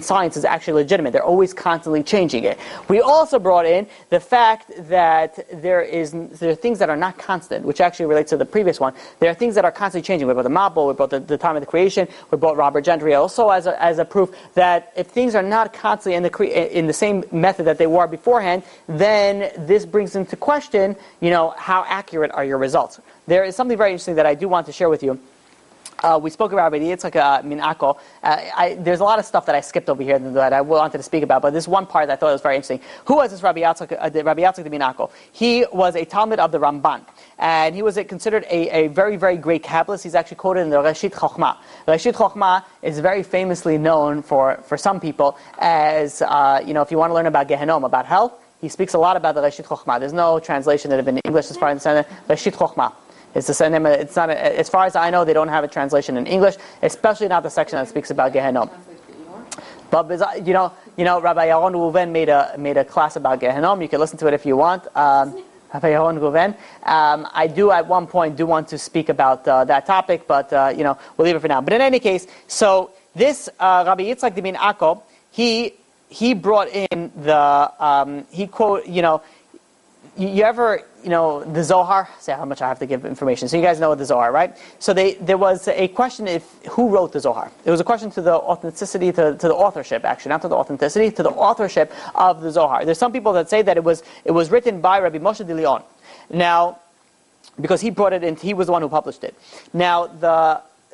science is actually legitimate. They're always constantly changing it. We also brought in the fact that there are things that are not constant, which actually relates to the previous one. There are things that are constantly changing. We brought the Mabul, we brought the time of the creation, we brought Robert Gentry also as a proof that if things are not constantly in the same method that they were beforehand, then this brings into question, how accurate are your results. There is something very interesting that I do want to share with you. We spoke about Rabbi Yitzchak min Akko. There's a lot of stuff that I skipped over here that I wanted to speak about, but this one part I thought was very interesting. Who was this Rabbi Yitzchak min Akko? He was a Talmud of the Ramban, and he was considered a very, very great Kabbalist. He's actually quoted in the Reshit Chochmah. Reshit Chochmah is very famously known for some people as, if you want to learn about Gehenom, about hell, he speaks a lot about the Reshit Chochmah. There's no translation that have been in English as far as I understand it. Reshit Chochmah. It's the same name. It's not. As far as I know, they don't have a translation in English, especially not the section that speaks about Gehenom. But Rabbi Yaron Reuven made a class about Gehenom. You can listen to it if you want. Rabbi Yaron Reuven. I do at one point want to speak about that topic, but we'll leave it for now. But in any case, so this Rabbi Yitzchak min Akko, he brought in the he quote you ever the Zohar? Say how much I have to give information. So you guys know the Zohar, right? So there was a question who wrote the Zohar. It was a question to the authenticity, to the authorship, actually, not to the authenticity, to the authorship of the Zohar. There's some people that say that it was written by Rabbi Moshe de Leon. Now, because he brought it in, he was the one who published it. Now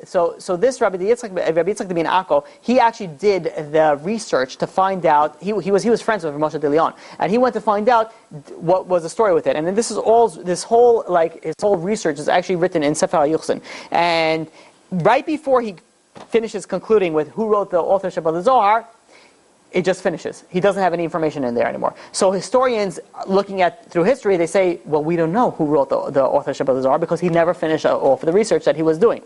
So this Rabbi Yitzchak min Akko, he actually did the research to find out. He was friends with Moshe de Leon, and he went to find out what was the story with it. And then his whole research is actually written in Sefer HaTemunah. And right before he finishes concluding with who wrote the authorship of the Zohar, it just finishes. He doesn't have any information in there anymore. So historians, looking at through history, they say, well, we don't know who wrote the authorship of the Zohar because he never finished off the research that he was doing.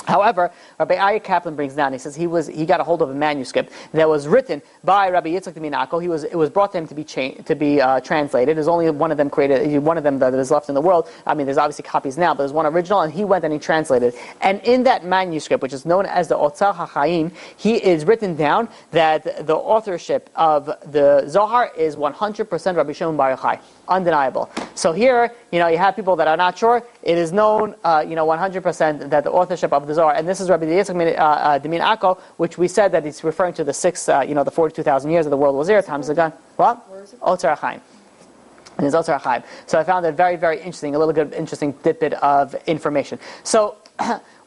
However, Rabbi aryeh Kaplan brings down. He says he got a hold of a manuscript that was written by Rabbi Yitzchak min Akko. It was brought to him to be translated. There's only one of them that is left in the world. I mean, there's obviously copies now, but there's one original, and he went and he translated. And in that manuscript, which is known as the Otzar HaChaim, he is written down that the authorship of the Zohar is 100% Rabbi Shimon Bar Yochai. Undeniable. So here, you have people that are not sure. It is known, 100% that the authorship of the Zohar, and this is Rabbi Yitzchak min Akko, which we said that he's referring to the 42,000 years of the world was there, times ago. What? Otzar HaChaim. And it's Otzar HaChaim. So I found it very, very interesting, a little good, interesting tidbit of information. So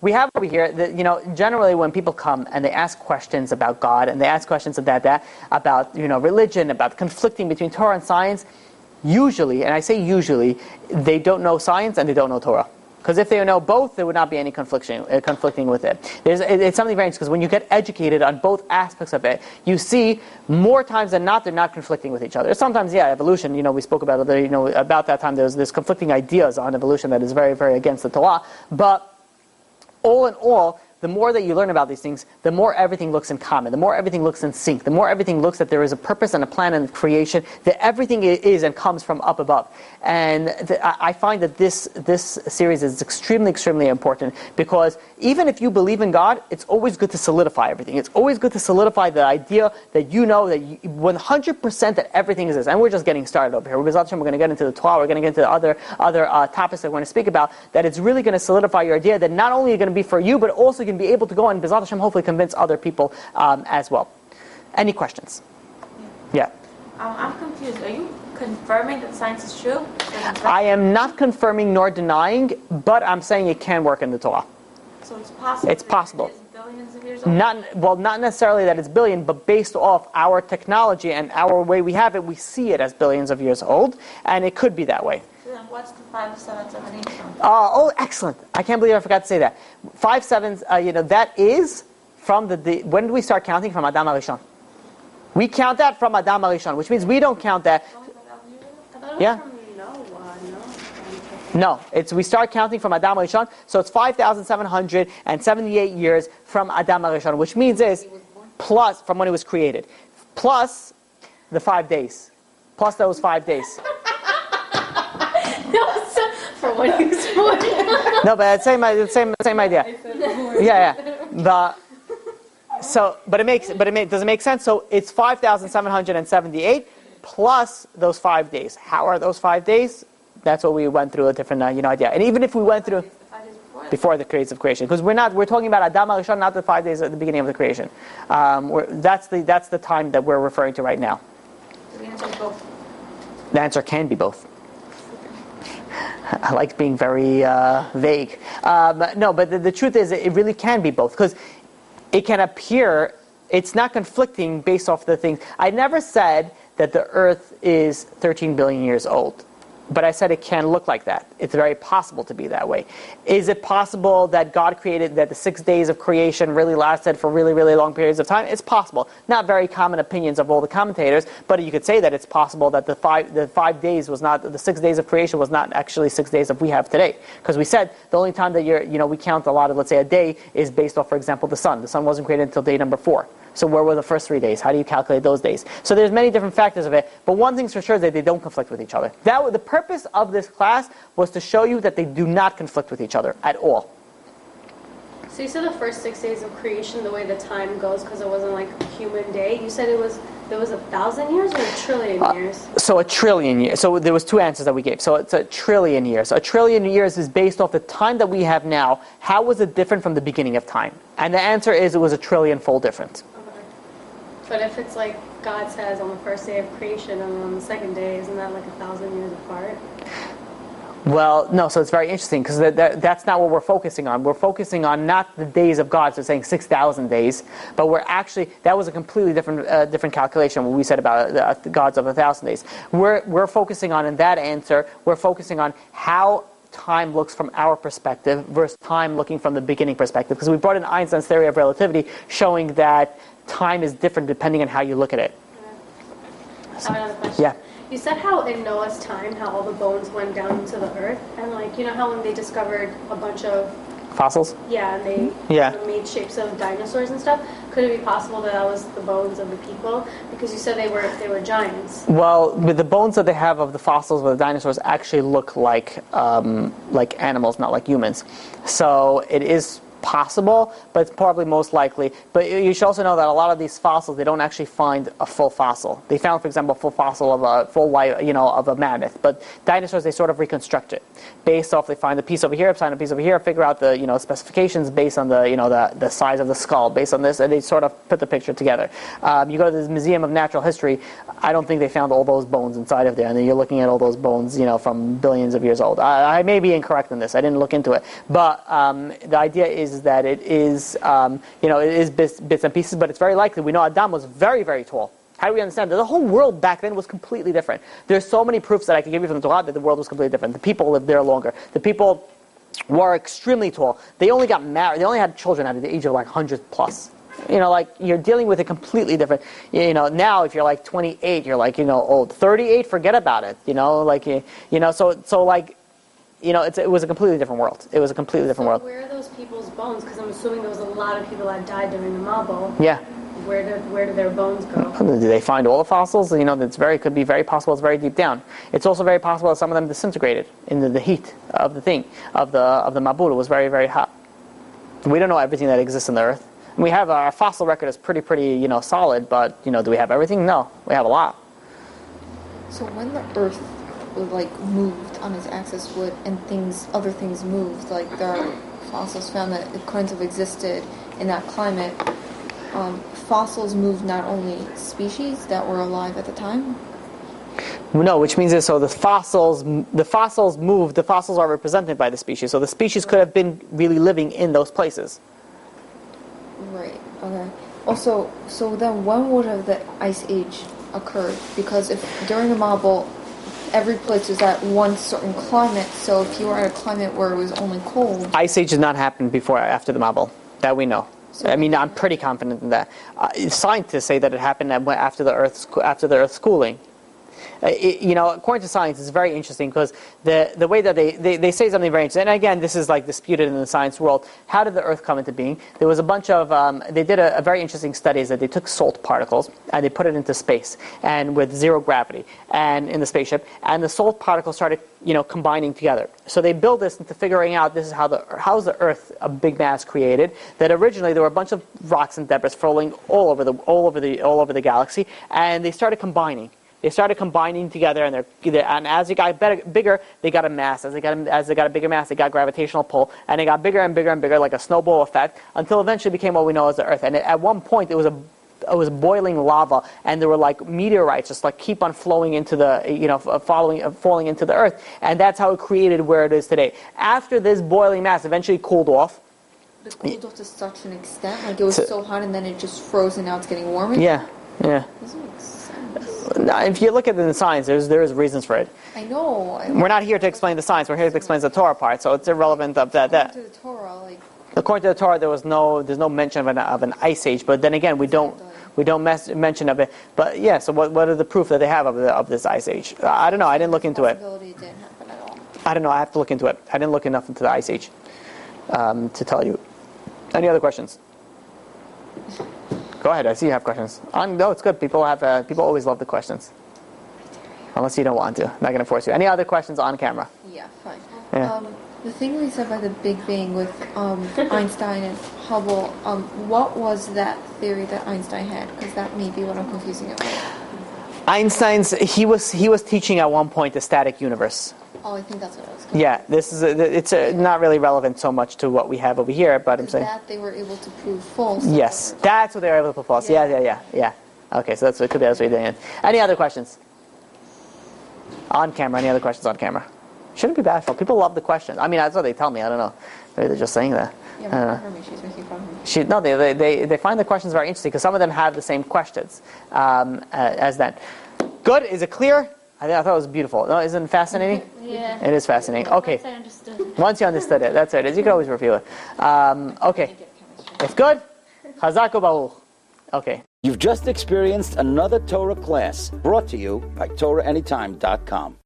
we have over here that, generally when people come and they ask questions about God, and they ask questions about religion, about conflicting between Torah and science, usually, and I say usually, they don't know science and they don't know Torah. Because if they know both, there would not be any conflicting with it. It's something very interesting, because when you get educated on both aspects of it, you see more times than not, they're not conflicting with each other. Sometimes, evolution, we spoke about it, about that time, there's conflicting ideas on evolution that is very, very against the Torah. But all in all, the more that you learn about these things, the more everything looks in common, the more everything looks in sync, the more everything looks that there is a purpose and a plan in creation, that everything is and comes from up above. And I find that this series is extremely, extremely important, because even if you believe in God, it's always good to solidify everything. It's always good to solidify the idea that 100% that everything is this. And we're just getting started over here. We're going to get into the Torah, we're going to get into other topics that we're going to speak about, that it's really going to solidify your idea that not only are going to be for you, but also can be able to go and B'ezrat Hashem hopefully convince other people as well. Any questions? Yeah. I'm confused. Are you confirming that science is true? I am not confirming nor denying, but I'm saying it can work in the Torah. So it's possible. It's possible. It is billions of years old? Not necessarily that it's billion, but based off our technology and our way we have it, we see it as billions of years old, and it could be that way. So then what's the 5, 7, 7, 8 from? Oh, excellent. I can't believe I forgot to say that. 5 7s, that is from when do we start counting? From Adam HaRishon. We count that from Adam HaRishon, which means we don't count that. Yeah? No, we start counting from Adam HaRishon, so it's 5,778 years from Adam HaRishon, which means plus, from when it was created, plus the 5 days, plus those 5 days. For when he was born. No, but same idea. Yeah. But does it make sense? So it's 5,778 plus those 5 days. How are those 5 days? That's what we went through a different idea. And even if we went through before the creation, because we're talking about Adam HaRishon, not the 5 days at the beginning of the creation. That's the time that we're referring to right now. So the answer is both. The answer can be both. I like being very vague. No, but the truth is it really can be both, because it can appear, it's not conflicting based off the things. I never said that the Earth is 13 billion years old, but I said it can look like that. It's very possible to be that way. Is it possible that God created, that the 6 days of creation really lasted for really, really long periods of time? It's possible. Not very common opinions of all the commentators, but you could say that it's possible that the 5 days was not, the 6 days of creation was not actually 6 days that we have today. Because we said the only time that we count a lot of, let's say, a day is based off, for example, the sun. The sun wasn't created until day number 4. So where were the first 3 days? How do you calculate those days? So there's many different factors of it, but one thing's for sure is that they don't conflict with each other. The purpose of this class was to show you that they do not conflict with each other at all. So you said the first 6 days of creation, the way the time goes, because it wasn't like a human day. You said there was 1,000 years or a trillion years? So a trillion years. So there was 2 answers that we gave. So it's a trillion years. A trillion years is based off the time that we have now. How was it different from the beginning of time? And the answer is it was a trillion-fold different. But if it's like God says on the first day of creation and on the second day, isn't that like 1,000 years apart? Well, no, so it's very interesting because that's not what we're focusing on. We're focusing on not the days of God, so saying 6,000 days, but we're actually, that was a completely different calculation when we said about the gods of 1,000 days. We're focusing on, in that answer, we're focusing on how time looks from our perspective versus time looking from the beginning perspective, because we brought in Einstein's theory of relativity showing that time is different depending on how you look at it. I have another question. Yeah. You said how in Noah's time, how all the bones went down into the earth, and like, you know how when they discovered a bunch of fossils? Yeah, and they made shapes of dinosaurs and stuff. Could it be possible that was the bones of the people? Because you said they were giants. Well, with the bones that they have of the fossils of the dinosaurs actually look like animals, not like humans. So it is possible, but it's probably most likely. But you should also know that a lot of these fossils, they don't actually find a full fossil. They found, for example, a full fossil of a full white, of a mammoth. But dinosaurs, they sort of reconstruct it based off. They find a piece over here, find a piece over here, figure out the specifications based on the size of the skull, based on this, and they sort of put the picture together. You go to this Museum of Natural History. I don't think they found all those bones inside of there, and then you're looking at all those bones, from billions of years old. I may be incorrect in this. I didn't look into it, but the idea is that it is, it is bits and pieces, but it's very likely. We know Adam was very, very tall. How do we understand that? The whole world back then was completely different. There's so many proofs that I could give you from the Torah that the world was completely different. The people lived there longer. The people were extremely tall. They only got married. They only had children at the age of 100 plus. You're dealing with it completely different. Now if you're 28, you're old. 38, forget about it. It was a completely different world. It was a completely different world. Where are those people's bones? Because I'm assuming there was a lot of people that died during the Mabul. Yeah. Where did their bones go? Do they find all the fossils? Could be very possible. It's very deep down. It's also very possible that some of them disintegrated in the heat of the Mabul. It was very, very hot. We don't know everything that exists on the Earth. We have our fossil record is pretty solid, but do we have everything? No, we have a lot. So when the Earth moved on its axis, other things moved, there are fossils found that it couldn't have existed in that climate. Fossils moved not only species that were alive at the time. No, which means that the fossils moved. The fossils are represented by the species, so the species could have been really living in those places. Right. Okay. Also, so then when would have the ice age occurred? Because if during the Mabul, every place was at one certain climate, so if you were at a climate where it was only cold... Ice age did not happen before or after the Mabul. That we know. So, I'm pretty confident in that. Scientists say that it happened after the Earth's cooling. According to science, it's very interesting because the way that they say something very interesting. And again, this is disputed in the science world. How did the Earth come into being? There was a bunch of they did a very interesting study that they took salt particles and they put it into space and with zero gravity and in the spaceship, and the salt particles started combining together. So they built this into figuring out this is how's the Earth, a big mass, created. That originally there were a bunch of rocks and debris falling all over the galaxy, and they started combining. They started combining together, and as they got bigger, they got a mass. As they got a bigger mass, they got gravitational pull, and they got bigger and bigger and bigger, like a snowball effect, until eventually became what we know as the Earth. And at one point, it was was boiling lava, and there were like meteorites just like keep on flowing into the falling into the earth, and that's how it created where it is today. After this boiling mass eventually cooled off. It cooled off to such an extent, like it was so hot, and then it just froze, and now it's getting warmer. Yeah. Doesn't make sense. Now, if you look at it in the science, there is reasons for it. I know. We're not here to explain the science. We're here to explain the Torah part, so it's irrelevant of that. According to the Torah, like. According to the Torah, there's no mention of an ice age. But then again, we don't mention of it. But yeah, so what are the proof that they have of this ice age? I don't know. I didn't look into it. It didn't happen at all. I don't know. I have to look into it. I didn't look enough into the ice age to tell you. Any other questions? Go ahead. I see you have questions. No, it's good. People always love the questions. Unless you don't want to. I'm not going to force you. Any other questions on camera? Yeah, fine. Yeah. The thing we said about the Big Bang with Einstein and Hubble, what was that theory that Einstein had? Because that may be what I'm confusing it with. Einstein's he was teaching at one point the static universe. Oh, I think that's what I was. Yeah, it's not really relevant so much to what we have over here, but I'm saying that they were able to prove false. Yes, that's what they were able to prove false. Yeah. Okay, so it could be that's what you're doing. Any other questions on camera? Any other questions on camera? Shouldn't be bashful. People love the questions. I mean, that's what they tell me. I don't know. Maybe they're just saying that. Yeah, but she's making fun of me. They find the questions very interesting because some of them have the same questions as that. Good. Is it clear? I thought it was beautiful. No, isn't it fascinating? Yeah. It is fascinating. Okay. Once I understood. Once you understood it, that's it. You can always review it. Okay. It's good. Chazak u'baruch. Okay. You've just experienced another Torah class brought to you by TorahAnytime.com.